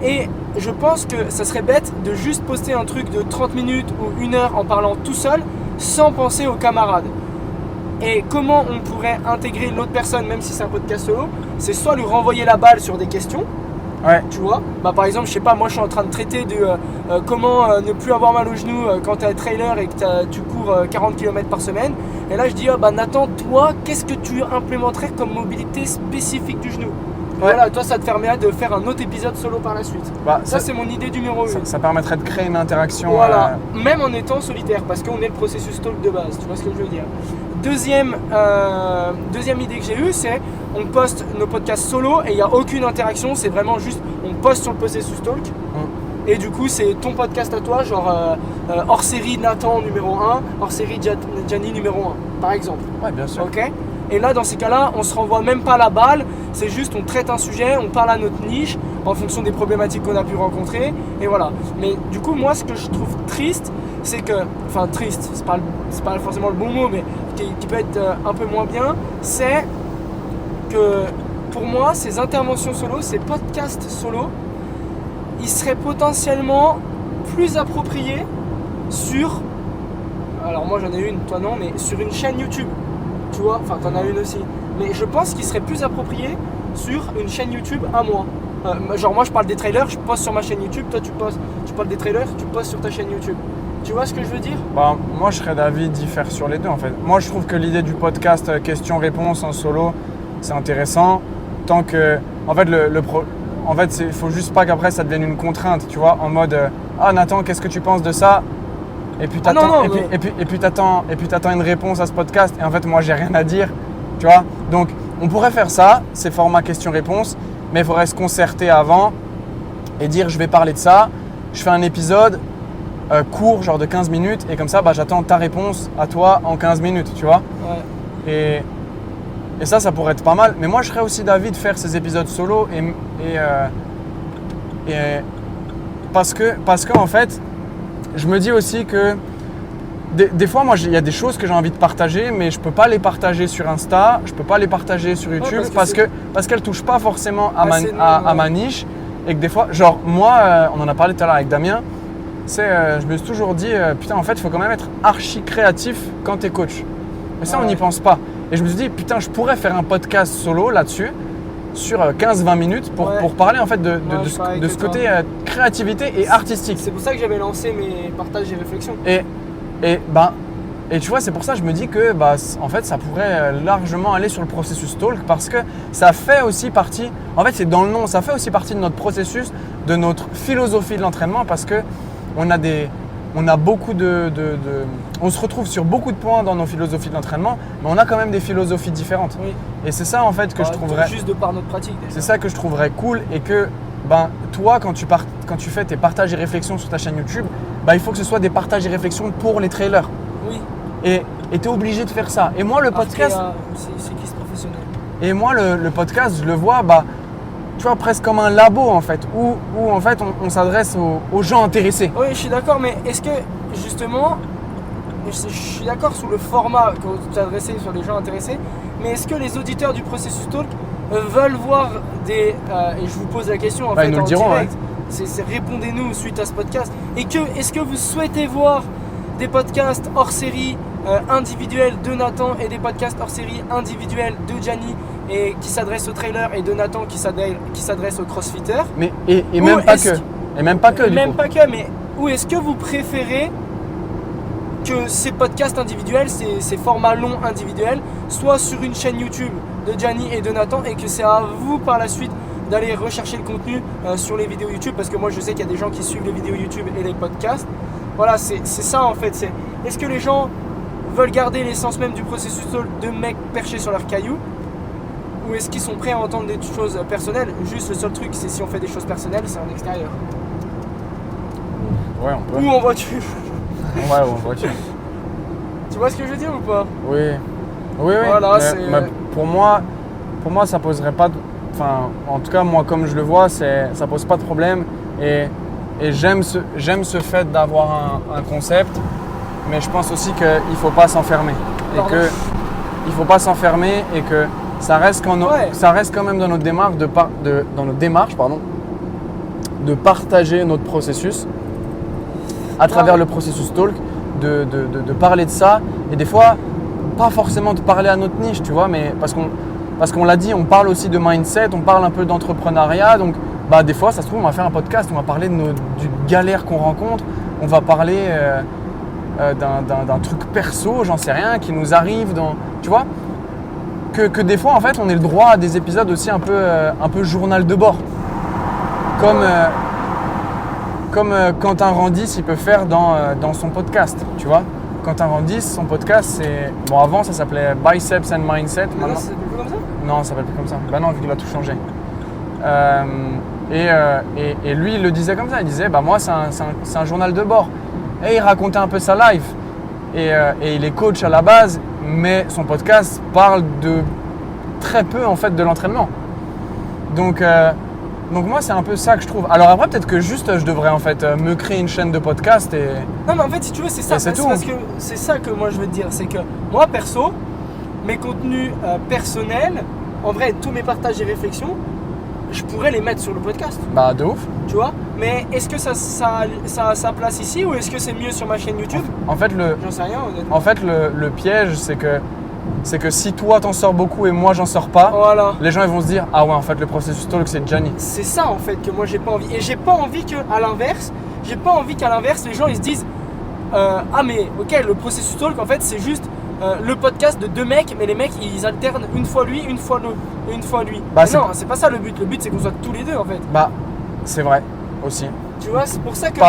Et je pense que ça serait bête de juste poster un truc de 30 minutes ou 1 heure en parlant tout seul, sans penser aux camarades. Et comment on pourrait intégrer l'autre personne, même si c'est un podcast solo, c'est soit lui renvoyer la balle sur des questions. Ouais. Tu vois, par exemple, je sais pas, moi je suis en train de traiter de comment ne plus avoir mal au genou quand tu es trailer et que tu cours 40 km par semaine. Et là je dis, Nathan, toi, qu'est-ce que tu implémenterais comme mobilité spécifique du genou? Voilà, toi ça te permet de faire un autre épisode solo par la suite. Ça c'est mon idée numéro 1. Ça permettrait de créer une interaction. Voilà, même en étant solitaire, parce qu'on est le processus talk de base, tu vois ce que je veux dire. Deuxième idée que j'ai eue, c'est on poste nos podcasts solo et il n'y a aucune interaction, c'est vraiment juste on poste sur le processus talk. Et du coup c'est ton podcast à toi, genre hors série Nathan numéro 1, hors série Gianni numéro 1 par exemple. Ouais, bien sûr. Ok. Et là dans ces cas-là on se renvoie même pas la balle, c'est juste on traite un sujet, on parle à notre niche en fonction des problématiques qu'on a pu rencontrer et voilà. Mais du coup moi ce que je trouve triste, c'est que, enfin triste, c'est pas forcément le bon mot, mais qui peut être un peu moins bien, c'est que pour moi ces interventions solo, ces podcasts solo, ils seraient potentiellement plus appropriés sur, alors moi j'en ai une, toi non, mais sur une chaîne YouTube, tu vois, enfin t'en as une aussi, mais je pense qu'il serait plus approprié sur une chaîne YouTube à moi. Genre moi je parle des trailers, je poste sur ma chaîne YouTube, toi tu parles des trailers, tu postes sur ta chaîne YouTube. Tu vois ce que je veux dire? Moi je serais d'avis d'y faire sur les deux en fait. Moi je trouve que l'idée du podcast questions-réponses en solo, c'est intéressant. Tant que, en fait, il faut juste pas qu'après ça devienne une contrainte, tu vois, en mode Nathan, qu'est-ce que tu penses de ça? Et puis t'attends, et puis t'attends une réponse à ce podcast. Et en fait moi j'ai rien à dire, tu vois. Donc on pourrait faire ça, ces formats questions-réponses, mais il faudrait se concerter avant et dire je vais parler de ça, je fais un épisode court, genre de 15 minutes, et comme ça j'attends ta réponse à toi en 15 minutes, tu vois. Ouais. Et ça pourrait être pas mal. Mais moi je serais aussi d'avis de faire ces épisodes solo parce que en fait je me dis aussi que des fois moi il y a des choses que j'ai envie de partager, mais je peux pas les partager sur Insta, je peux pas les partager sur YouTube, parce qu'elles touchent pas forcément à ma niche. Et que des fois, genre moi on en a parlé tout à l'heure avec Damien, je me suis toujours dit putain en fait il faut quand même être archi créatif quand tu es coach. Mais ça on n'y pense pas. Et je me suis dit putain je pourrais faire un podcast solo là-dessus sur 15-20 minutes pour parler en fait de ce côté créativité et artistique. C'est pour ça que j'avais lancé mes partages et réflexions. Et tu vois, c'est pour ça que je me dis que en fait ça pourrait largement aller sur le processus talk, parce que ça fait aussi partie, en fait c'est dans le nom, ça fait aussi partie de notre processus, de notre philosophie de l'entraînement, parce que on a beaucoup on se retrouve sur beaucoup de points dans nos philosophies de l'entraînement, mais on a quand même des philosophies différentes. Oui. Et c'est ça en fait que je trouverais… Juste de par notre pratique. C'est ça que je trouverais cool, et que toi quand tu fais tes partages et réflexions sur ta chaîne YouTube, il faut que ce soit des partages et réflexions pour les trailers. Oui. Et tu es obligé de faire ça. Et moi le podcast… c'est qui ce professionnel? Et moi le podcast, je le vois tu vois, presque comme un labo en fait, où en fait on s'adresse aux gens intéressés. Oui, je suis d'accord, mais est-ce que justement, je suis d'accord sur le format que tu t'es adressé sur les gens intéressés, mais est-ce que les auditeurs du processus talk veulent voir et je vous pose la question en fait ils nous en le diront, direct, c'est répondez-nous suite à ce podcast, et est-ce que vous souhaitez voir des podcasts hors série individuels de Nathan et des podcasts hors série individuels de Gianni et qui s'adressent aux trailers, et de Nathan qui s'adresse aux crossfitters. Mais même pas que. Et même pas que. Même pas que, mais ou est-ce que vous préférez que ces podcasts individuels, ces formats longs individuels, soient sur une chaîne YouTube de Gianni et de Nathan et que c'est à vous par la suite d'aller rechercher le contenu sur les vidéos YouTube, parce que moi je sais qu'il y a des gens qui suivent les vidéos YouTube et les podcasts. Voilà, c'est ça en fait. Est-ce que les gens veulent garder l'essence même du processus talk de mecs perchés sur leur caillou, ou est-ce qu'ils sont prêts à entendre des choses personnelles? Juste le seul truc, c'est si on fait des choses personnelles, c'est en extérieur. Ouais, on peut. Ou en voiture. Ouais, ou en voiture. Tu vois ce que je veux dire ou pas? Oui. Oui, oui. Voilà, mais pour moi, ça poserait pas... Enfin, en tout cas, moi, comme je le vois, ça pose pas de problème. Et j'aime ce fait d'avoir un concept, mais je pense aussi qu'il ne faut pas s'enfermer. Il ne faut pas s'enfermer et que ça reste quand même dans notre démarche de partager notre processus à travers le processus talk, de parler de ça. Et des fois, pas forcément de parler à notre niche, tu vois, mais parce qu'on l'a dit, on parle aussi de mindset, on parle un peu d'entrepreneuriat. Donc, des fois, ça se trouve, on va faire un podcast, on va parler du galère qu'on rencontre, on va parler d'un truc perso, j'en sais rien, qui nous arrive tu vois, que des fois, en fait, on ait le droit à des épisodes aussi un peu journal de bord. Comme Quentin Randis, il peut faire dans son podcast, tu vois. Quentin Randis, son podcast, c'est... Bon, avant, ça s'appelait Biceps and Mindset. Maintenant, ça s'appelle plus comme ça? Non, ça s'appelle plus comme ça. Non, vu qu'il a tout changé. Et lui, il le disait comme ça. Il disait, moi, c'est un journal de bord. Et il racontait un peu sa life. Et il est coach à la base, mais son podcast parle de très peu, en fait, de l'entraînement. Donc moi, c'est un peu ça que je trouve. Alors après, peut-être que juste, je devrais, en fait, me créer une chaîne de podcast et... Non, mais en fait, si tu veux, c'est ça. C'est tout. Parce que c'est ça que moi, je veux te dire. C'est que moi, perso, mes contenus personnels, en vrai, tous mes partages et réflexions, je pourrais les mettre sur le podcast. De ouf. Tu vois? Mais est-ce que ça a sa place ici, ou est-ce que c'est mieux sur ma chaîne YouTube? En fait, j'en sais rien, honnêtement. En fait, le piège, c'est que si toi t'en sors beaucoup et moi j'en sors pas, voilà. Les gens ils vont se dire ah ouais, en fait le processus talk c'est Gianni. C'est ça en fait que moi j'ai pas envie. Et j'ai pas envie qu'à l'inverse, les gens ils se disent ah mais ok, le processus talk en fait c'est juste le podcast de deux mecs, mais les mecs ils alternent une fois lui, une fois lui. Non, c'est pas ça le but. Le but c'est qu'on soit tous les deux en fait. C'est vrai aussi. Tu vois, c'est pour ça que.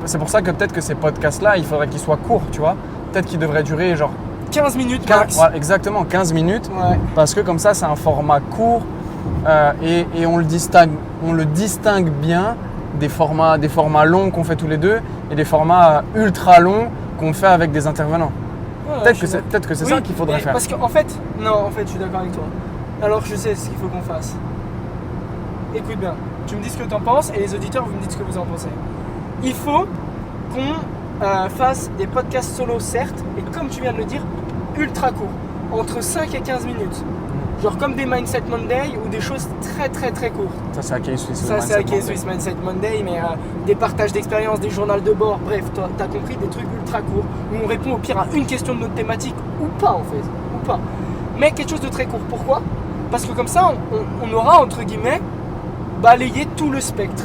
C'est pour ça que peut-être que ces podcasts là il faudrait qu'ils soient courts, tu vois. Peut-être qu'ils devraient durer genre 15 minutes max. Ouais, exactement, 15 minutes. Ouais. Parce que comme ça, c'est un format court et on le distingue bien des formats longs qu'on fait tous les deux et des formats ultra longs qu'on fait avec des intervenants. Ouais, peut-être que c'est ça qu'il faudrait faire. Parce qu'en fait, je suis d'accord avec toi. Alors je sais ce qu'il faut qu'on fasse. Écoute bien, tu me dis ce que tu en penses et les auditeurs, vous me dites ce que vous en pensez. Il faut qu'on fasse des podcasts solo, certes, et comme tu viens de le dire, ultra courts, entre 5 et 15 minutes. Genre comme des Mindset Monday ou des choses très très très courtes. Ça c'est à K-Swiss. Ça c'est à K-Swiss Mindset Monday, mais des partages d'expérience, des journaux de bord, bref, t'as compris, des trucs ultra courts où on répond au pire à une question de notre thématique ou pas en fait, ou pas. Mais quelque chose de très court. Pourquoi? Parce que comme ça, on aura entre guillemets balayé tout le spectre.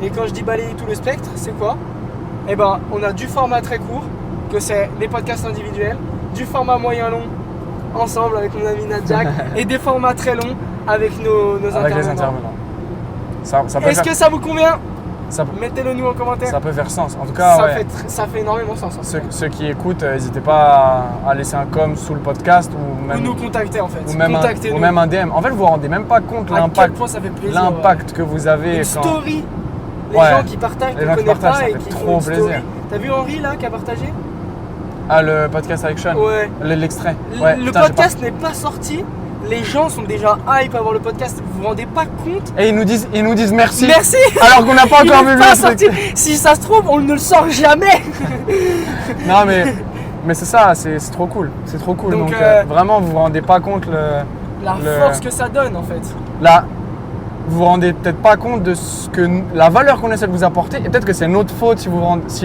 Et quand je dis balayer tout le spectre, c'est quoi? Eh ben, on a du format très court, que c'est les podcasts individuels, du format moyen-long, ensemble avec mon ami Nadjak, et des formats très longs avec nos avec intervenants. Les intervenants. Ça Est-ce que ça vous convient? Ça, mettez-le nous en commentaire. Ça peut faire sens. En tout cas, ça fait énormément sens. Ceux qui écoutent, n'hésitez pas à laisser un com sous le podcast ou nous contacter en fait. Ou même un DM. En fait, vous vous rendez même pas compte l'impact que vous avez. Une story. Les gens qui partagent, qui ne connaissent pas et qui trop plaisir. T'as vu Henri là qui a partagé? Ah, le podcast avec Sean. Ouais. L'extrait. Le podcast n'est pas sorti. Les gens sont déjà hype à voir le podcast, vous vous rendez pas compte? Et ils nous disent merci. Merci. Alors qu'on n'a pas encore vu le truc. Si ça se trouve, on ne le sort jamais. Non mais c'est ça, c'est trop cool. C'est trop cool. Donc vraiment, vous vous rendez pas compte la force que ça donne en fait. Là, vous vous rendez peut-être pas compte de la valeur qu'on essaie de vous apporter. Et peut-être que c'est notre faute si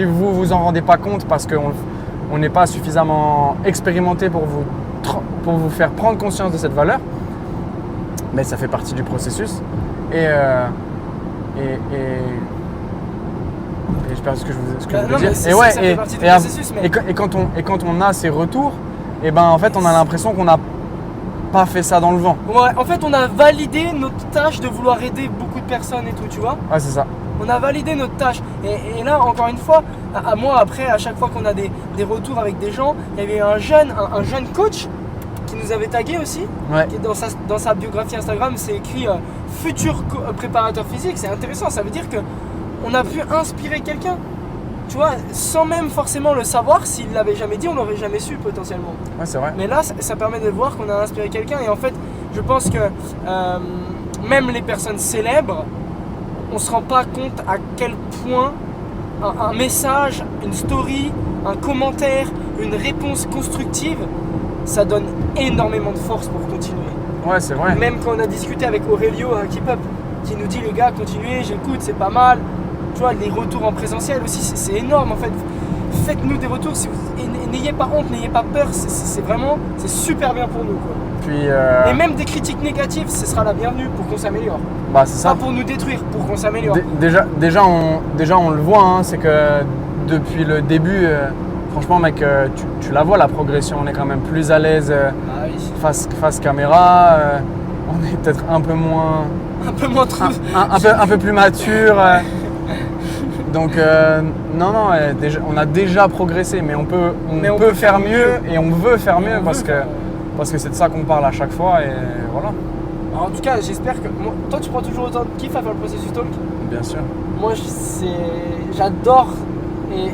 vous en rendez pas compte parce qu'on n'est pas suffisamment expérimenté pour vous faire prendre conscience de cette valeur, mais ça fait partie du processus et je perds ce que je veux dire. Et quand on a ces retours, et ben en fait on a l'impression qu'on n'a pas fait ça dans le vent. Ouais, en fait, on a validé notre tâche de vouloir aider beaucoup de personnes et tout, tu vois. Ouais, c'est ça. On a validé notre tâche. Et là, encore une fois, à moi, après, à chaque fois qu'on a des retours avec des gens, il y avait un jeune coach qui nous avait tagué aussi. Ouais. Qui est dans sa biographie Instagram, c'est écrit futur préparateur physique. C'est intéressant, ça veut dire qu'on a pu inspirer quelqu'un. Tu vois, sans même forcément le savoir, s'il l'avait jamais dit, on l'aurait jamais su potentiellement. Ouais, c'est vrai. Mais là, ça permet de voir qu'on a inspiré quelqu'un. Et en fait, je pense que même les personnes célèbres, on se rend pas compte à quel point un message, une story, un commentaire, une réponse constructive, ça donne énormément de force pour continuer. Ouais, c'est vrai. Même quand on a discuté avec Aurelio à Keep Up, qui nous dit les gars, continuez, j'écoute, c'est pas mal. Tu vois, les retours en présentiel aussi, c'est énorme en fait. Faites-nous des retours, et n'ayez pas honte, n'ayez pas peur, c'est vraiment, c'est super bien pour nous, quoi. Puis, Et même des critiques négatives, ce sera la bienvenue pour qu'on s'améliore. bah, c'est ça. Pas pour nous détruire, pour qu'on s'améliore. Déjà, on le voit, hein, c'est que depuis le début, franchement, mec, tu la vois la progression. On est quand même plus à l'aise Ah oui. face caméra. On est peut-être un peu moins, Un peu moins trop. un peu plus mature. Donc non, déjà, on a déjà progressé, mais on peut faire mieux et on veut faire mieux parce que c'est de ça qu'on parle à chaque fois et voilà. En tout cas, j'espère que. Toi, tu prends toujours autant de kiff à faire le processus talk. Bien sûr. Moi, j'adore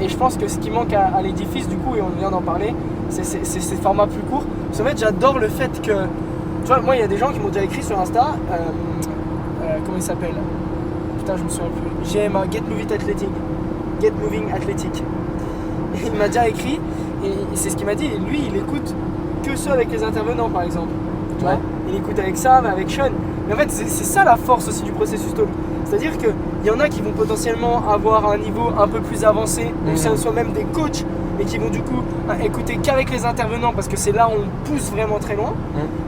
et je pense que ce qui manque à l'édifice, du coup, et on vient d'en parler, c'est ces formats plus courts. Parce qu'en fait, j'adore le fait que. Tu vois, moi, il y a des gens qui m'ont déjà écrit sur Insta. Comment il s'appelle? Putain, je me souviens plus. GMA, Get Moving Athletic. Et il m'a déjà écrit et c'est ce qu'il m'a dit. Lui, il écoute que ceux avec les intervenants, par exemple. Tu vois, il écoute avec Sam, avec Sean. Mais en fait, c'est ça la force aussi du processus talk. C'est-à-dire qu'il y en a qui vont potentiellement avoir un niveau un peu plus avancé, ou ce soit même des coachs, et qui vont du coup écouter qu'avec les intervenants parce que c'est là où on pousse vraiment très loin.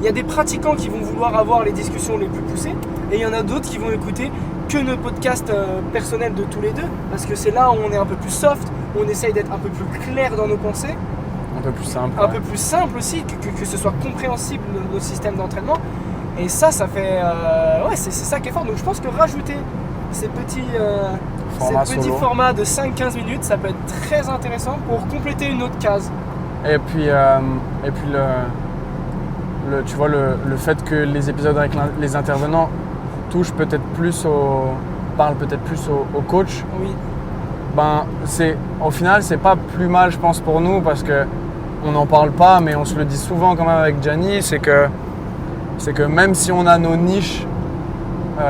Il y a des pratiquants qui vont vouloir avoir les discussions les plus poussées, et il y en a d'autres qui vont écouter que nos podcasts personnels de tous les deux, parce que c'est là où on est un peu plus soft, où on essaye d'être un peu plus clair dans nos pensées. Un peu plus simple. Un peu plus simple aussi, que ce soit compréhensible nos systèmes d'entraînement. Et ça fait. Ouais, c'est ça qui est fort. Donc je pense que rajouter ces petits formats de 5-15 minutes, ça peut être très intéressant pour compléter une autre case. Et puis tu vois, le fait que les épisodes avec les intervenants parlent peut-être plus au coach. Oui. Ben, au final, c'est pas plus mal, je pense, pour nous parce que on n'en parle pas, mais on se le dit souvent quand même avec Gianni, c'est que même si on a nos niches,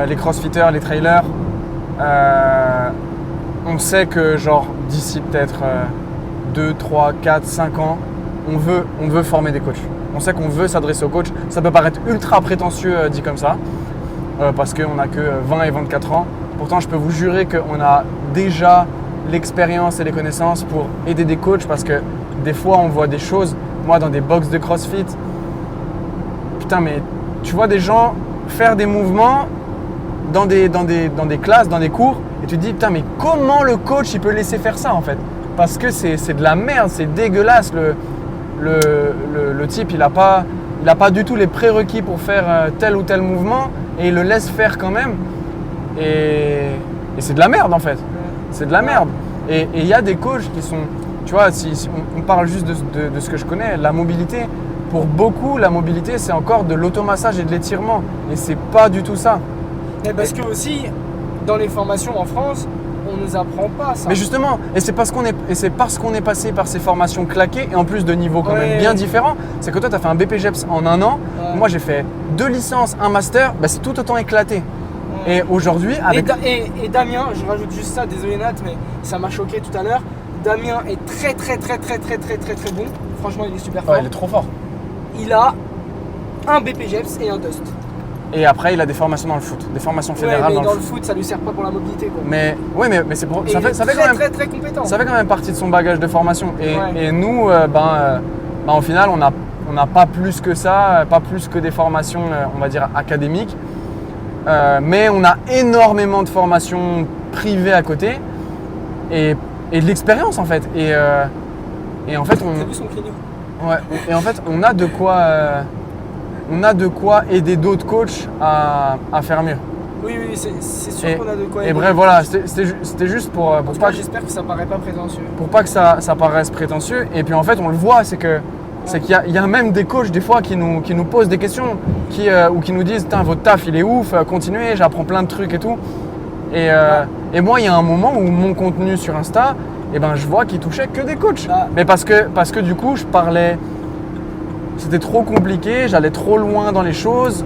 les crossfitters, les trailers, on sait que genre d'ici peut-être 2, 3, 4, 5 ans, on veut former des coachs. On sait qu'on veut s'adresser aux coachs. Ça peut paraître ultra prétentieux dit comme ça, parce qu'on n'a que 20 et 24 ans. Pourtant, je peux vous jurer qu'on a déjà l'expérience et les connaissances pour aider des coachs parce que des fois, on voit des choses, moi, dans des box de CrossFit. Putain, mais tu vois des gens faire des mouvements dans des classes, dans des cours, et tu te dis, putain, mais comment le coach, il peut laisser faire ça, en fait? Parce que c'est de la merde, c'est dégueulasse. Le type, il a pas du tout les prérequis pour faire tel ou tel mouvement, et il le laisse faire quand même. Et c'est de la merde, en fait. C'est de la merde. Et il y a des coachs qui sont, tu vois, si on parle juste de ce que je connais, la mobilité, pour beaucoup, la mobilité, c'est encore de l'automassage et de l'étirement. Et c'est pas du tout ça. Mais parce que aussi, dans les formations en France, on nous apprend pas ça. Mais justement, et c'est parce qu'on est passé par ces formations claquées, et en plus de niveaux quand même bien différents, c'est que toi, tu as fait un BPGEPS en un an. Ouais. Moi, j'ai fait 2 licences, un master, bah, c'est tout autant éclaté. Et aujourd'hui, avec... Et Damien, je rajoute juste ça, désolé Nat, mais ça m'a choqué tout à l'heure. Damien est très bon. Franchement, il est super fort. Ouais, il est trop fort. Il a un BPGEPS et un Dust. Et après, il a des formations dans le foot, des formations fédérales mais dans le foot, ça lui sert pas pour la mobilité, quoi. Mais c'est pour ça fait quand même très compétent. Ça fait quand même partie de son bagage de formation. Et nous, au final, on n'a pas plus que ça, pas plus que des formations, on va dire académiques. Mais on a énormément de formations privées à côté et de l'expérience en fait. Et en fait, T'as vu son clignon ? Ouais. Et en fait, on a de quoi on a de quoi aider d'autres coachs à faire mieux. Oui, c'est sûr qu'on a de quoi aider. Et bref, voilà, c'était juste pour En tout pas cas, j'espère que ça paraît pas prétentieux. pour pas que ça paraisse prétentieux. Et puis en fait, on le voit, c'est qu'il y a même des coachs des fois qui nous posent des questions ou qui nous disent « votre taf il est ouf, continuez, j'apprends plein de trucs et tout ». Et moi, il y a un moment où mon contenu sur Insta, je vois qu'il touchait que des coachs. Mais parce que du coup, je parlais, c'était trop compliqué, j'allais trop loin dans les choses.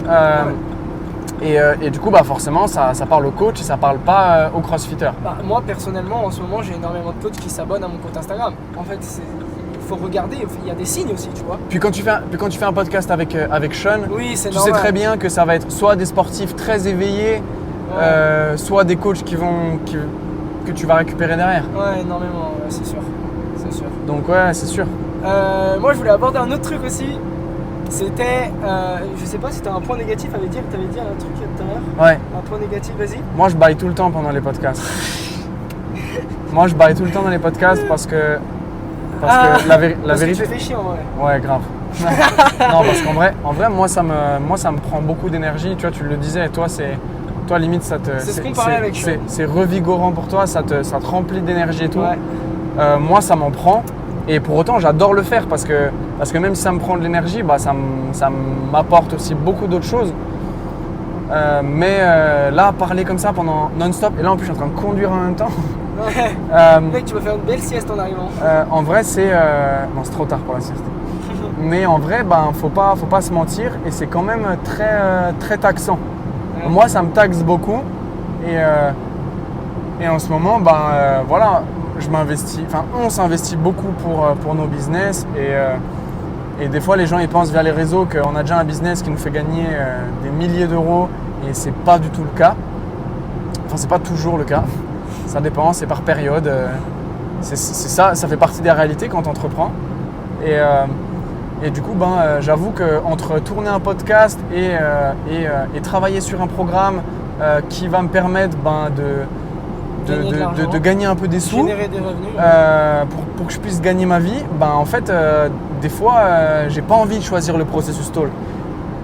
Et du coup, forcément, ça parle aux coachs et ça parle pas aux crossfitters. Moi, personnellement, en ce moment, j'ai énormément de coachs qui s'abonnent à mon compte Instagram. En fait, il faut regarder, il y a des signes aussi, tu vois. Puis quand tu fais un podcast avec Sean, oui, c'est tu normal. sais très bien que ça va être soit des sportifs très éveillés, soit des coachs que tu vas récupérer derrière. Ouais, énormément, c'est sûr. Donc ouais, c'est sûr. Moi, je voulais aborder un autre truc aussi. C'était, je sais pas si t'as un point négatif, t'avais dit un truc tout à l'heure. Ouais. Un point négatif, vas-y. Moi, je baille tout le temps pendant les podcasts. Moi, je baille tout le temps dans les podcasts parce que la vérité. Que tu fais chier en vrai. Ouais, grave. Non, parce qu'en vrai, moi, ça me prend beaucoup d'énergie. Tu vois, tu le disais, toi, limite, ça te. C'est ce qu'on parlait avec Sean. C'est revigorant pour toi, ça te remplit d'énergie et tout. Ouais. Moi, ça m'en prend. Et pour autant, j'adore le faire parce que même si ça me prend de l'énergie, ça m'apporte aussi beaucoup d'autres choses. Mais là, parler comme ça pendant non-stop, et là en plus je suis en train de conduire en même temps. Ouais. Mec, tu vas faire une belle sieste en arrivant. En vrai, non, c'est trop tard pour la sieste. Mais en vrai, faut pas se mentir, et c'est quand même très taxant. Ouais. Moi, ça me taxe beaucoup. Et en ce moment, voilà. On s'investit beaucoup pour nos business et des fois les gens ils pensent via les réseaux qu'on a déjà un business qui nous fait gagner des milliers d'euros et c'est pas du tout le cas. Enfin, c'est pas toujours le cas. Ça dépend, c'est par période. C'est ça fait partie des réalités quand on entreprend. Et du coup, j'avoue qu'entre tourner un podcast et travailler sur un programme qui va me permettre de gagner un peu des sous, générer des revenus, pour que je puisse gagner ma vie, en fait, des fois, j'ai pas envie de choisir le processus Talk.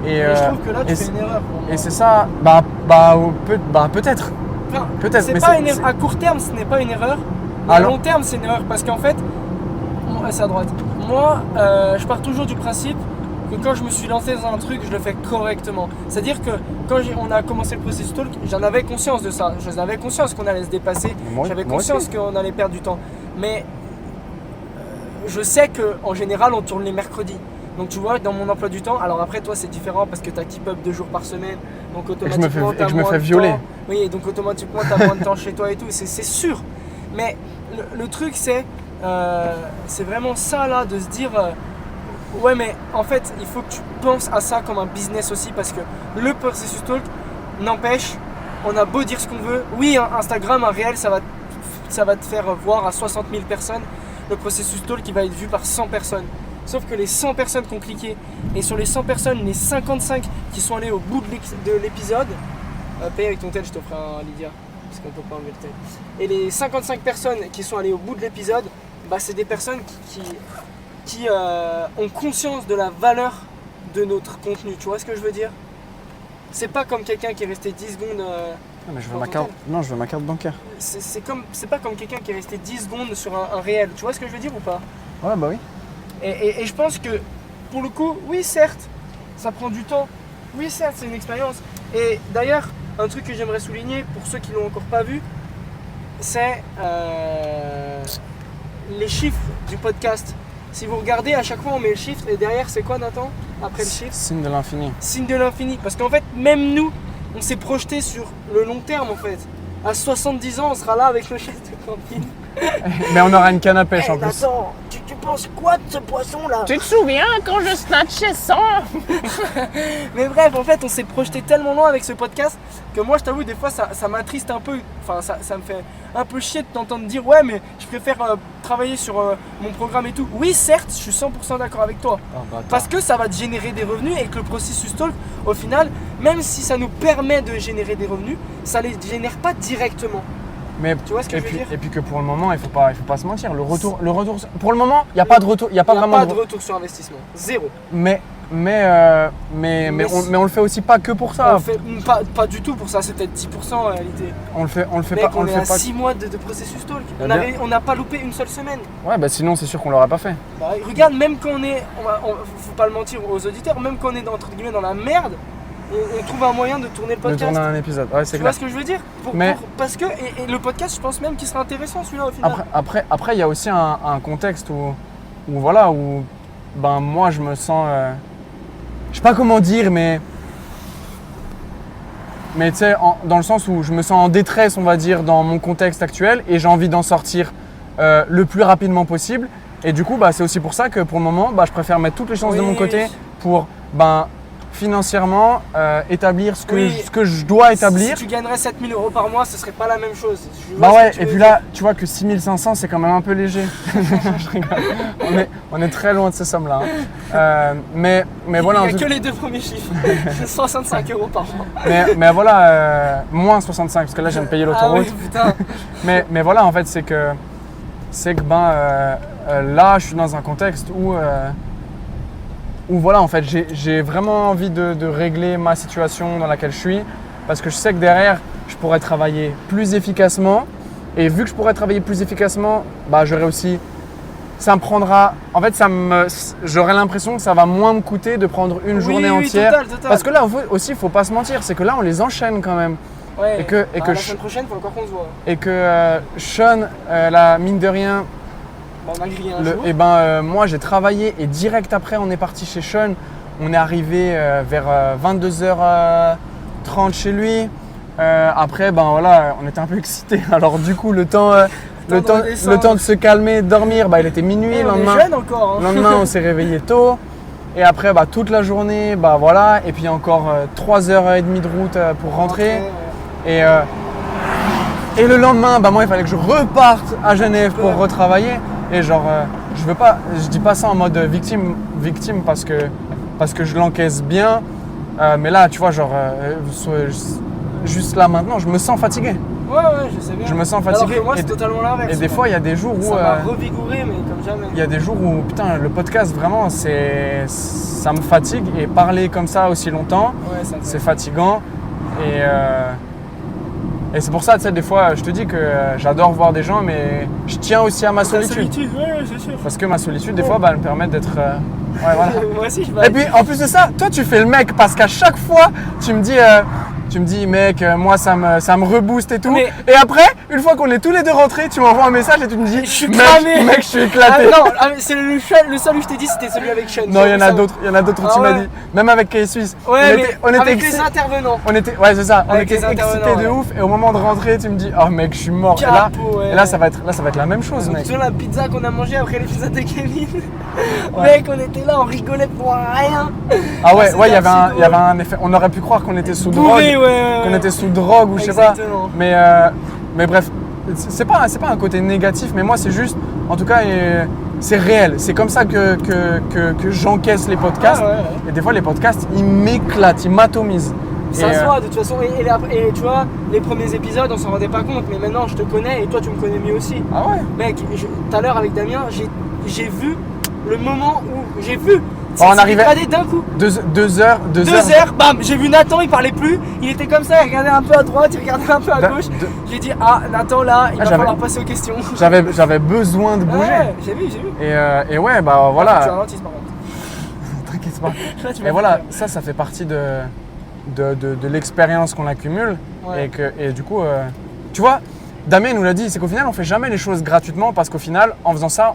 Et je trouve que là, tu fais une erreur pour moi. Et c'est ça, peut-être. Enfin, peut-être, mais à court terme, ce n'est pas une erreur. À long terme, c'est une erreur parce qu'en fait, c'est à droite. Moi, je pars toujours du principe que quand je me suis lancé dans un truc, je le fais correctement. C'est-à-dire que quand on a commencé le processus Talk, j'en avais conscience de ça. J'en avais conscience qu'on allait se dépasser. J'avais conscience qu'on allait perdre du temps. Mais je sais qu'en général, on tourne les mercredis. Donc tu vois, dans mon emploi du temps, alors après toi c'est différent parce que tu as keep up 2 jours par semaine. Donc automatiquement tu as moins de violer. temps. Oui, donc automatiquement tu as moins de temps chez toi et tout, c'est sûr. Mais le truc c'est vraiment ça là, de se dire... ouais, mais en fait, il faut que tu penses à ça comme un business aussi parce que le processus Talk n'empêche, on a beau dire ce qu'on veut. Oui, Instagram, un réel, ça va te faire voir à 60 000 personnes. Le processus Talk, il va être vu par 100 personnes. Sauf que les 100 personnes qui ont cliqué, et sur les 100 personnes, les 55 qui sont allés au bout de l'épisode, paye avec ton tel, je te ferai un Lydia, parce qu'on peut pas enlever le tel. Et les 55 personnes qui sont allées au bout de l'épisode, c'est des personnes qui ont conscience de la valeur de notre contenu, tu vois ce que je veux dire? C'est pas comme quelqu'un qui est resté 10 secondes... non, mais je veux ma carte bancaire. C'est pas comme quelqu'un qui est resté 10 secondes sur un réel, tu vois ce que je veux dire ou pas? Ouais, bah oui. Et je pense que, pour le coup, oui certes, ça prend du temps, oui certes, c'est une expérience. Et d'ailleurs, un truc que j'aimerais souligner, pour ceux qui l'ont encore pas vu, c'est les chiffres du podcast. Si vous regardez, à chaque fois on met le chiffre et derrière c'est quoi Nathan? Après le chiffre? Signe de l'infini. Signe de l'infini. Parce qu'en fait, même nous, on s'est projeté sur le long terme en fait. À 70 ans, on sera là avec le chef de camping. Mais on aura une canne à pêche en plus. Nathan, tu penses quoi de ce poisson là? Tu te souviens quand je snatchais 100? Mais bref, en fait, on s'est projeté tellement loin avec ce podcast que moi, je t'avoue, des fois, ça m'attriste un peu. Enfin, ça me fait un peu chier de t'entendre dire ouais, mais je préfère travailler sur mon programme et tout. Oui, certes, je suis 100% d'accord avec toi. Parce que ça va te générer des revenus et que le processus Talk, au final, même si ça nous permet de générer des revenus, ça les génère pas directement. Mais tu vois ce que je veux dire? Et puis que pour le moment, il faut pas se mentir. Le retour, pour le moment, il n'y a pas de retour. Il n'y a pas vraiment de retour sur investissement. Zéro. Mais mais on le fait aussi pas que pour ça. On fait, pas du tout pour ça, c'est peut-être 10% en réalité. On le fait Mec, pas. on est à 6 mois de processus talk. On n'a pas loupé une seule semaine. Ouais, bah sinon c'est sûr qu'on l'aurait pas fait. Bah, regarde, même quand faut pas le mentir aux auditeurs, même quand on est entre guillemets dans la merde, on trouve un moyen de tourner le De podcast. tourner un épisode, ouais, c'est Tu clair. vois ce que je veux dire? Parce que, et le podcast, je pense même qu'il sera intéressant celui-là au final. Après, il y a aussi un contexte où voilà, où ben moi je me sens, je sais pas comment dire, mais tu sais, dans le sens où je me sens en détresse, on va dire, dans mon contexte actuel, et j'ai envie d'en sortir le plus rapidement possible. Et du coup, bah, c'est aussi pour ça que pour le moment, bah, je préfère mettre toutes les chances de mon côté pour financièrement établir ce que je dois établir. Si tu gagnerais 7 000 € par mois, ce serait pas la même chose. Bah ouais, et puis là, tu vois que 6 500, c'est quand même un peu léger. Je rigole. On est très loin de ces sommes-là. Mais voilà. Il n'y a que les 2 premiers chiffres. 65 € par mois. Mais voilà, moins 65, parce que là, je viens de payer l'autoroute. Ah oui, putain. mais voilà, en fait, c'est que là, je suis dans un contexte où voilà, en fait, j'ai vraiment envie de régler ma situation dans laquelle je suis, parce que je sais que derrière, je pourrais travailler plus efficacement, et vu que je pourrais travailler plus efficacement, bah, j'aurais aussi, ça me prendra, en fait, j'aurais l'impression que ça va moins me coûter de prendre une journée entière, total. parce que là aussi, il faut pas se mentir, c'est que là, on les enchaîne quand même. Ouais, et que la semaine prochaine, il faut encore qu'on se voit. Et que Sean, la mine de rien, on a grillé un jour. moi j'ai travaillé et direct après on est parti chez Sean. On est arrivé vers 22h30 chez lui. Après voilà, on était un peu excités. Alors du coup le temps de se calmer, de dormir, il était minuit. On est jeune encore. Le lendemain on s'est réveillé tôt. Et après toute la journée, voilà. Et puis encore 3h30 de route pour rentrer. Et le lendemain, moi il fallait que je reparte à Genève pour retravailler. Et je dis pas ça en mode victime parce que je l'encaisse bien. Mais là, tu vois, juste là maintenant, je me sens fatigué. Ouais, je sais bien. Je me sens fatigué. Alors que moi, c'est totalement l'inverse. Et des fois, il y a des jours où. Ça m'a revigouré, mais comme jamais. Il y a des jours où, putain, le podcast, vraiment, ça me fatigue. Et parler comme ça aussi longtemps, c'est fatigant. Et c'est pour ça, tu sais, des fois, je te dis que j'adore voir des gens, mais je tiens aussi à ma solitude. C'est sûr. Parce que ma solitude, des fois, elle me permet d'être... voilà. Moi aussi, Et puis, en plus de ça, toi, tu fais le mec, parce qu'à chaque fois, tu me dis, mec, moi, ça me rebooste et tout. Mais... Et après, une fois qu'on est tous les deux rentrés, tu m'envoies un message et tu me dis, je suis cramé. Mec, je suis éclaté. C'est le seul où je t'ai dit, c'était celui avec Sean. Non, il y en a d'autres où tu m'as dit. Même avec Kay Suisse. Ouais, avec les intervenants. Ouais, c'est ça. On était excités de ouf. Et au moment de rentrer, tu me dis, oh mec, je suis mort. Et là, ça va être la même chose, mec. Tu vois la pizza qu'on a mangée après l'épisode de Kevin. Mec, on était là, on rigolait pour rien. Ah ouais, il y avait un effet. On aurait pu croire qu'on était sous drogue. Qu'on était sous drogue ou je sais pas. Mais bref, c'est pas un côté négatif, mais moi c'est juste, en tout cas, c'est réel. C'est comme ça que j'encaisse les podcasts. Et des fois les podcasts, ils m'éclatent, ils m'atomisent. Ça se voit de toute façon. Et tu vois, les premiers épisodes, on s'en rendait pas compte, mais maintenant je te connais et toi tu me connais mieux aussi. Ah ouais. Mec, tout à l'heure avec Damien, j'ai vu le moment où j'ai vu. On arrivait d'un coup. 2 heures. Bam, j'ai vu Nathan, il parlait plus, il était comme ça, il regardait un peu à droite, il regardait un peu à gauche. J'ai dit, Nathan là, il va falloir passer aux questions. J'avais besoin de bouger. Ouais, j'ai vu. Et ouais, voilà. Tu as un autiste par contre. T'inquiète pas. Et voilà, ça fait partie de l'expérience qu'on accumule. Ouais. Et du coup, tu vois, Damien nous l'a dit, c'est qu'au final, on fait jamais les choses gratuitement parce qu'au final, en faisant ça,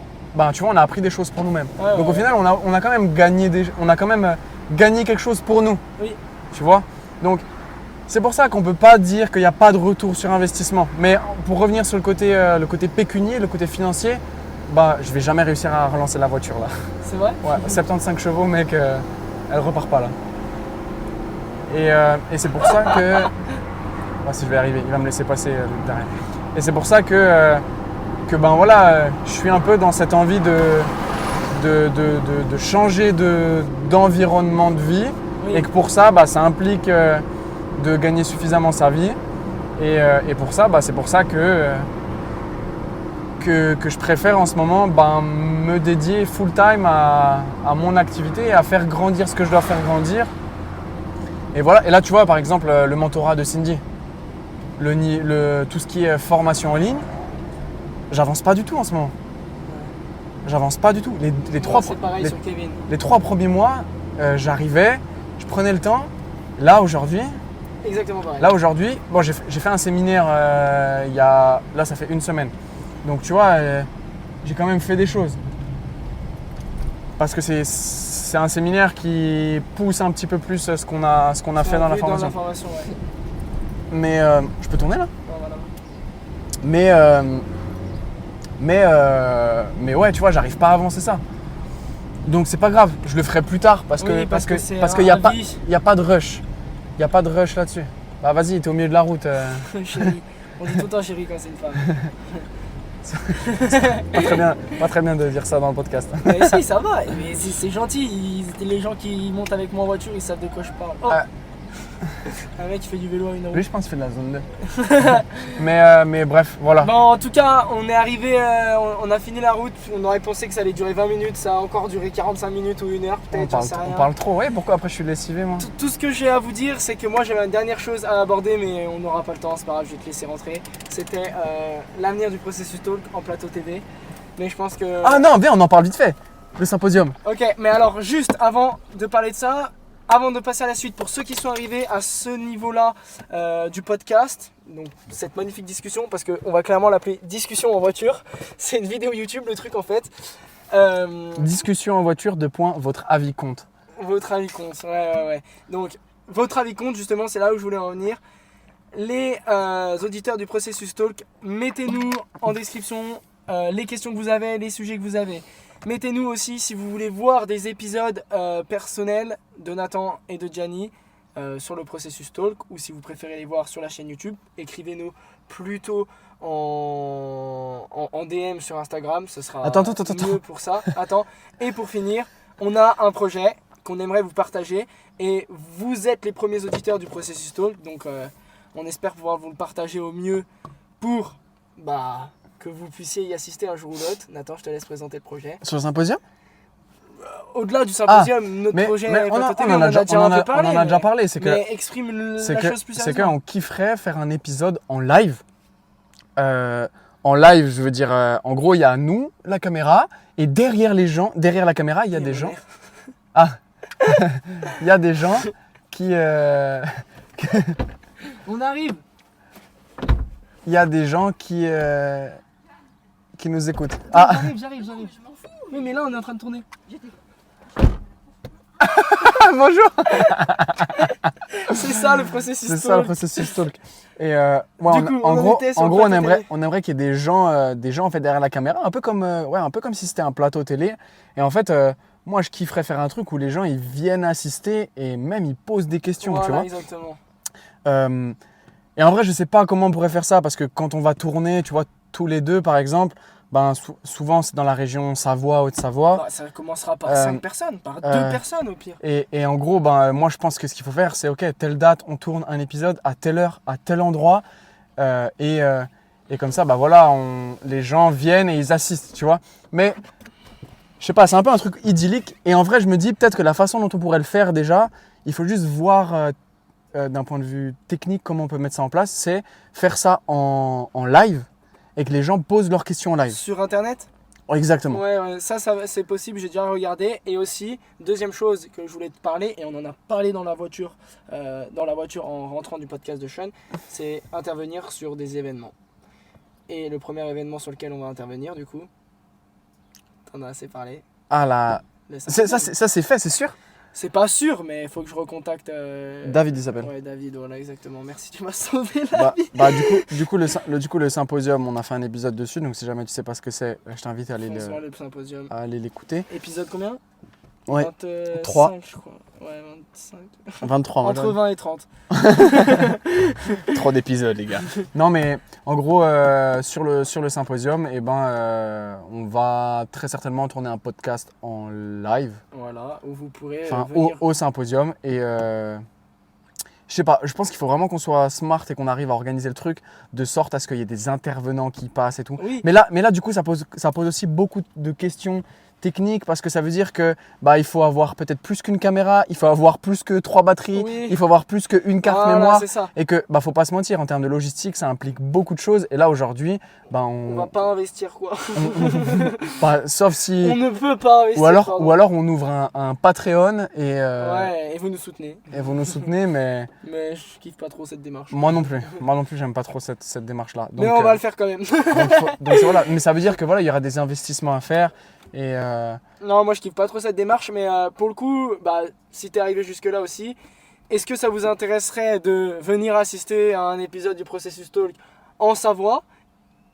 tu vois, on a appris des choses pour nous-mêmes. Donc au final, on a quand même gagné quelque chose pour nous. Oui. Tu vois. Donc c'est pour ça qu'on peut pas dire qu'il n'y a pas de retour sur investissement. Mais pour revenir sur le côté pécunier, le côté financier, je vais jamais réussir à relancer la voiture là. C'est vrai? Ouais, 75 chevaux, mec, elle repart pas là. Et c'est pour ça que... si je vais arriver, il va me laisser passer derrière. Et c'est pour ça que je suis un peu dans cette envie de changer d'environnement de vie. Oui. Et que pour ça, ça implique de gagner suffisamment sa vie. Et pour ça, c'est pour ça que que je préfère en ce moment me dédier full time à mon activité et à faire grandir ce que je dois faire grandir. Et voilà. Et là, tu vois, par exemple, le mentorat de Cindy, tout ce qui est formation en ligne, j'avance pas du tout en ce moment. J'avance pas du tout. C'est pareil sur Kevin. Les 3 premiers mois, j'arrivais, je prenais le temps. Là, aujourd'hui, bon, j'ai fait un séminaire là, ça fait 1 semaine. Donc, tu vois, j'ai quand même fait des choses. Parce que c'est un séminaire qui pousse un petit peu plus ce qu'on a fait dans la formation. Ouais. Mais je peux tourner là ? Ouais, voilà. Mais ouais, tu vois, j'arrive pas à avancer ça. Donc c'est pas grave, je le ferai plus tard parce qu'il n'y a pas de rush. Il n'y a pas de rush là-dessus. Bah vas-y, t'es au milieu de la route. Chérie. On dit tout le temps chérie quand c'est une femme. Pas très bien de dire ça dans le podcast. Mais si, ça va. Mais c'est gentil. Les gens qui montent avec moi en voiture, ils savent de quoi je parle. Oh. Un mec qui fait du vélo à 1 heure. Lui, je pense qu'il fait de la zone 2. mais bref, voilà. Bon, en tout cas, on est arrivé, on a fini la route. On aurait pensé que ça allait durer 20 minutes. Ça a encore duré 45 minutes ou 1 heure, peut-être. On parle trop, ouais. Pourquoi après je suis lessivé, moi ? Tout ce que j'ai à vous dire, c'est que moi j'avais une dernière chose à aborder, mais on n'aura pas le temps, c'est pas grave, je vais te laisser rentrer. C'était l'avenir du processus talk en plateau TV. Mais je pense que. Ah non, viens, on en parle vite fait. Le symposium. Ok, mais alors juste avant de parler de ça, avant de passer à la suite, pour ceux qui sont arrivés à ce niveau-là du podcast, donc cette magnifique discussion, parce qu'on va clairement l'appeler discussion en voiture, c'est une vidéo YouTube le truc en fait. Discussion en voiture, votre avis compte. Votre avis compte, ouais. Donc votre avis compte, justement, c'est là où je voulais en venir. Les auditeurs du processus talk, mettez-nous en description les questions que vous avez, les sujets que vous avez. Mettez-nous aussi si vous voulez voir des épisodes personnels de Nathan et de Gianni sur le processus talk, ou si vous préférez les voir sur la chaîne YouTube, écrivez-nous plutôt en DM sur Instagram, ce sera mieux pour ça. Et pour finir, on a un projet qu'on aimerait vous partager et vous êtes les premiers auditeurs du processus talk, donc on espère pouvoir vous le partager au mieux pour que vous puissiez y assister un jour ou l'autre. Nathan, je te laisse présenter le projet. Sur le symposium ? Au-delà du symposium, notre projet, on en a déjà parlé. C'est que, mais exprime la chose plus c'est sérieusement. qu'on kifferait faire un épisode en live. En live, je veux dire, en gros, il y a nous, la caméra, et derrière la caméra, il y a des gens. Il y a des gens qui. On arrive. Il y a des gens qui nous écoutent. J'arrive. Oui, mais là, on est en train de tourner. Bonjour. C'est ça le processus talk. Et Du coup, en gros, on aimerait qu'il y ait des gens en fait derrière la caméra, un peu comme si c'était un plateau télé. Et en fait, moi, je kifferais faire un truc où les gens ils viennent assister et même ils posent des questions, voilà, tu vois. Exactement. Et en vrai, je sais pas comment on pourrait faire ça parce que quand on va tourner, tu vois, tous les deux, par exemple. Souvent c'est dans la région Savoie, Haute-Savoie. Ça commencera par 5 personnes, par 2 personnes au pire. Et en gros, moi je pense que ce qu'il faut faire, c'est ok, telle date, on tourne un épisode à telle heure, à tel endroit. Et comme ça, les gens viennent et ils assistent, tu vois. Mais je sais pas, c'est un peu un truc idyllique. Et en vrai, je me dis peut-être que la façon dont on pourrait le faire déjà, il faut juste voir d'un point de vue technique comment on peut mettre ça en place, c'est faire ça en live. Et que les gens posent leurs questions en live. Sur internet ? Exactement. Ouais, ça c'est possible, j'ai déjà regardé. Et aussi, deuxième chose que je voulais te parler, et on en a parlé dans la voiture en rentrant du podcast de Sean, c'est intervenir sur des événements. Et le premier événement sur lequel on va intervenir, du coup, t'en as assez parlé. Ça c'est fait, c'est sûr ? C'est pas sûr, mais il faut que je recontacte. David, il s'appelle. Ouais, David, voilà, exactement. Merci, tu m'as sauvé la vie. Du coup, le symposium, on a fait un épisode dessus. Donc, si jamais tu sais pas ce que c'est, je t'invite à aller l'écouter. Épisode combien ? Ouais. 23, je crois. Ouais, 25. 23. Entre 20 et 30. Trop d'épisodes, les gars. Non, mais en gros, sur le symposium, on va très certainement tourner un podcast en live. Voilà, où vous pourrez au symposium. Et je Je sais pas, je pense qu'il faut vraiment qu'on soit smart et qu'on arrive à organiser le truc de sorte à ce qu'il y ait des intervenants qui passent et tout. Oui. Mais là, du coup, ça pose aussi beaucoup de questions techniques parce que ça veut dire que il faut avoir peut-être plus qu'une caméra, il faut avoir plus que 3 batteries, Oui. il faut avoir plus qu'une carte Voilà, mémoire. c'est ça. Et que, faut pas se mentir, en termes de logistique, ça implique beaucoup de choses. Et là, aujourd'hui, On va pas investir quoi. sauf si. On ne peut pas investir. Ou alors pardon. on ouvre un Patreon Ouais, et vous nous soutenez. et vous nous soutenez, mais Mais je kiffe pas trop cette démarche. moi non plus. Moi non plus, j'aime pas trop cette démarche-là. Mais on va le faire quand même. Donc voilà. Mais ça veut dire que il y aura des investissements à faire. Et Non, moi je kiffe pas trop cette démarche, mais pour le coup, si t'es arrivé jusque-là aussi, est-ce que ça vous intéresserait de venir assister à un épisode du Processus Talk en Savoie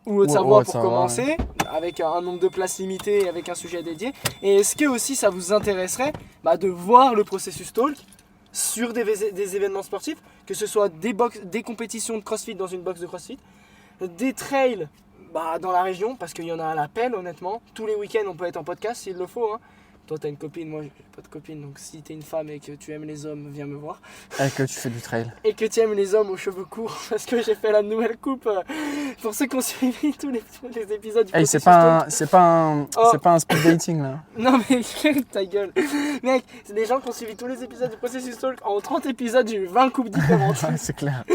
ou Haute-Savoie pour Haute-Savoie, commencer, avec un nombre de places limité et avec un sujet dédié? Et est-ce que aussi ça vous intéresserait de voir le Processus Talk sur des événements sportifs, que ce soit des compétitions de CrossFit dans une box de CrossFit, des trails dans la région, parce qu'il y en a à l'appel honnêtement. Tous les week-ends on peut être en podcast s'il le faut. Hein. Toi t'as une copine, moi j'ai pas de copine, donc si t'es une femme et que tu aimes les hommes, viens me voir. et que tu fais du trail. Et que tu aimes les hommes aux cheveux courts, parce que j'ai fait la nouvelle coupe. Pour ceux qui ont suivi tous les épisodes du C'est Processus pas Talk. c'est pas un speed dating là. Non mais ta gueule. Mec, c'est des gens qui ont suivi tous les épisodes du Processus Talk. En 30 épisodes j'ai eu 20 coupes différentes. C'est clair.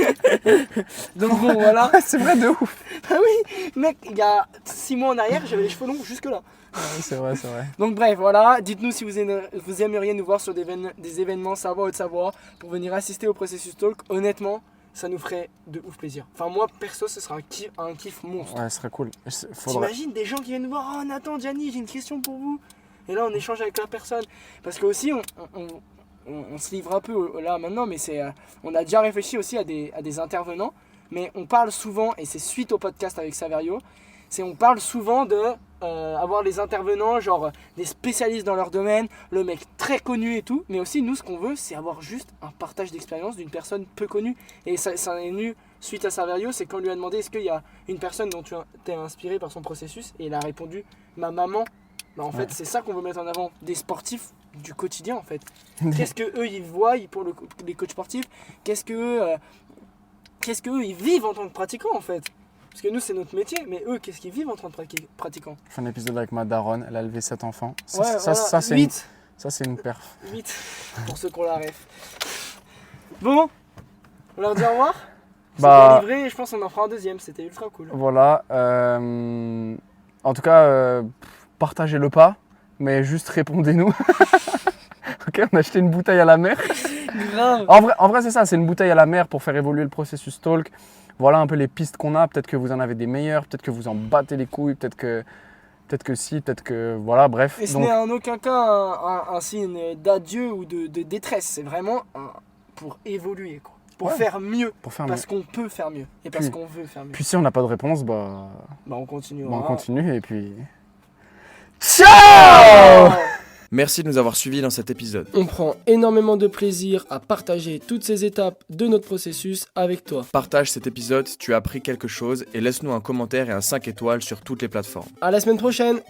Donc bon voilà. C'est vrai de ouf. Ah oui, mec, il y a 6 mois en arrière j'avais les cheveux longs jusque là. C'est vrai. Donc bref, voilà, dites-nous si vous aimeriez nous voir sur des événements Savoie Haute-Savoie pour venir assister au Processus Talk. Honnêtement, ça nous ferait de ouf plaisir. Enfin moi, perso, ce sera un kiff monstre. Ouais, ce serait cool. Faudrait. T'imagines des gens qui viennent nous voir, oh Nathan, Gianni, j'ai une question pour vous. Et là, on échange avec la personne. Parce que aussi, on se livre un peu là maintenant, mais on a déjà réfléchi aussi à des intervenants. Mais on parle souvent, et c'est suite au podcast avec Saverio, on parle souvent de avoir les intervenants, genre des spécialistes dans leur domaine, le mec très connu et tout. Mais aussi, nous, ce qu'on veut, c'est avoir juste un partage d'expérience d'une personne peu connue. Et ça est venu suite à Saverio, c'est qu'on lui a demandé est-ce qu'il y a une personne dont tu t'es inspiré par son processus. Et il a répondu ma maman. En fait, c'est ça qu'on veut mettre en avant, des sportifs du quotidien en fait. Qu'est-ce que eux ils voient pour les coachs sportifs? Qu'est-ce que eux ils vivent en tant que pratiquants en fait? Parce que nous c'est notre métier, mais eux qu'est-ce qu'ils vivent en tant que pratiquants? Je fais un épisode avec ma daronne, elle a élevé 7 enfants. Ouais, Ça c'est 8. Ça c'est une perf. 8 pour ceux qui ont la ref. Bon, on leur dit au revoir. C'est bien livré et je pense qu'on en fera un deuxième, c'était ultra cool. Voilà. En tout cas, partagez le pas, mais juste répondez-nous. Ok, on a acheté une bouteille à la mer. Grave. En vrai, c'est ça, c'est une bouteille à la mer pour faire évoluer le processus talk. Voilà un peu les pistes qu'on a. Peut-être que vous en avez des meilleures, peut-être que vous en battez les couilles, peut-être que si, peut-être que voilà, bref. Et ce n'est en aucun cas un signe d'adieu ou de détresse, c'est vraiment pour évoluer, quoi. Pour faire mieux, parce qu'on peut faire mieux et parce qu'on veut faire mieux. Puis si on n'a pas de réponse, on continue. on continue et puis... Ciao. Merci de nous avoir suivis dans cet épisode. On prend énormément de plaisir à partager toutes ces étapes de notre processus avec toi. Partage cet épisode si tu as appris quelque chose et laisse-nous un commentaire et un 5 étoiles sur toutes les plateformes. À la semaine prochaine.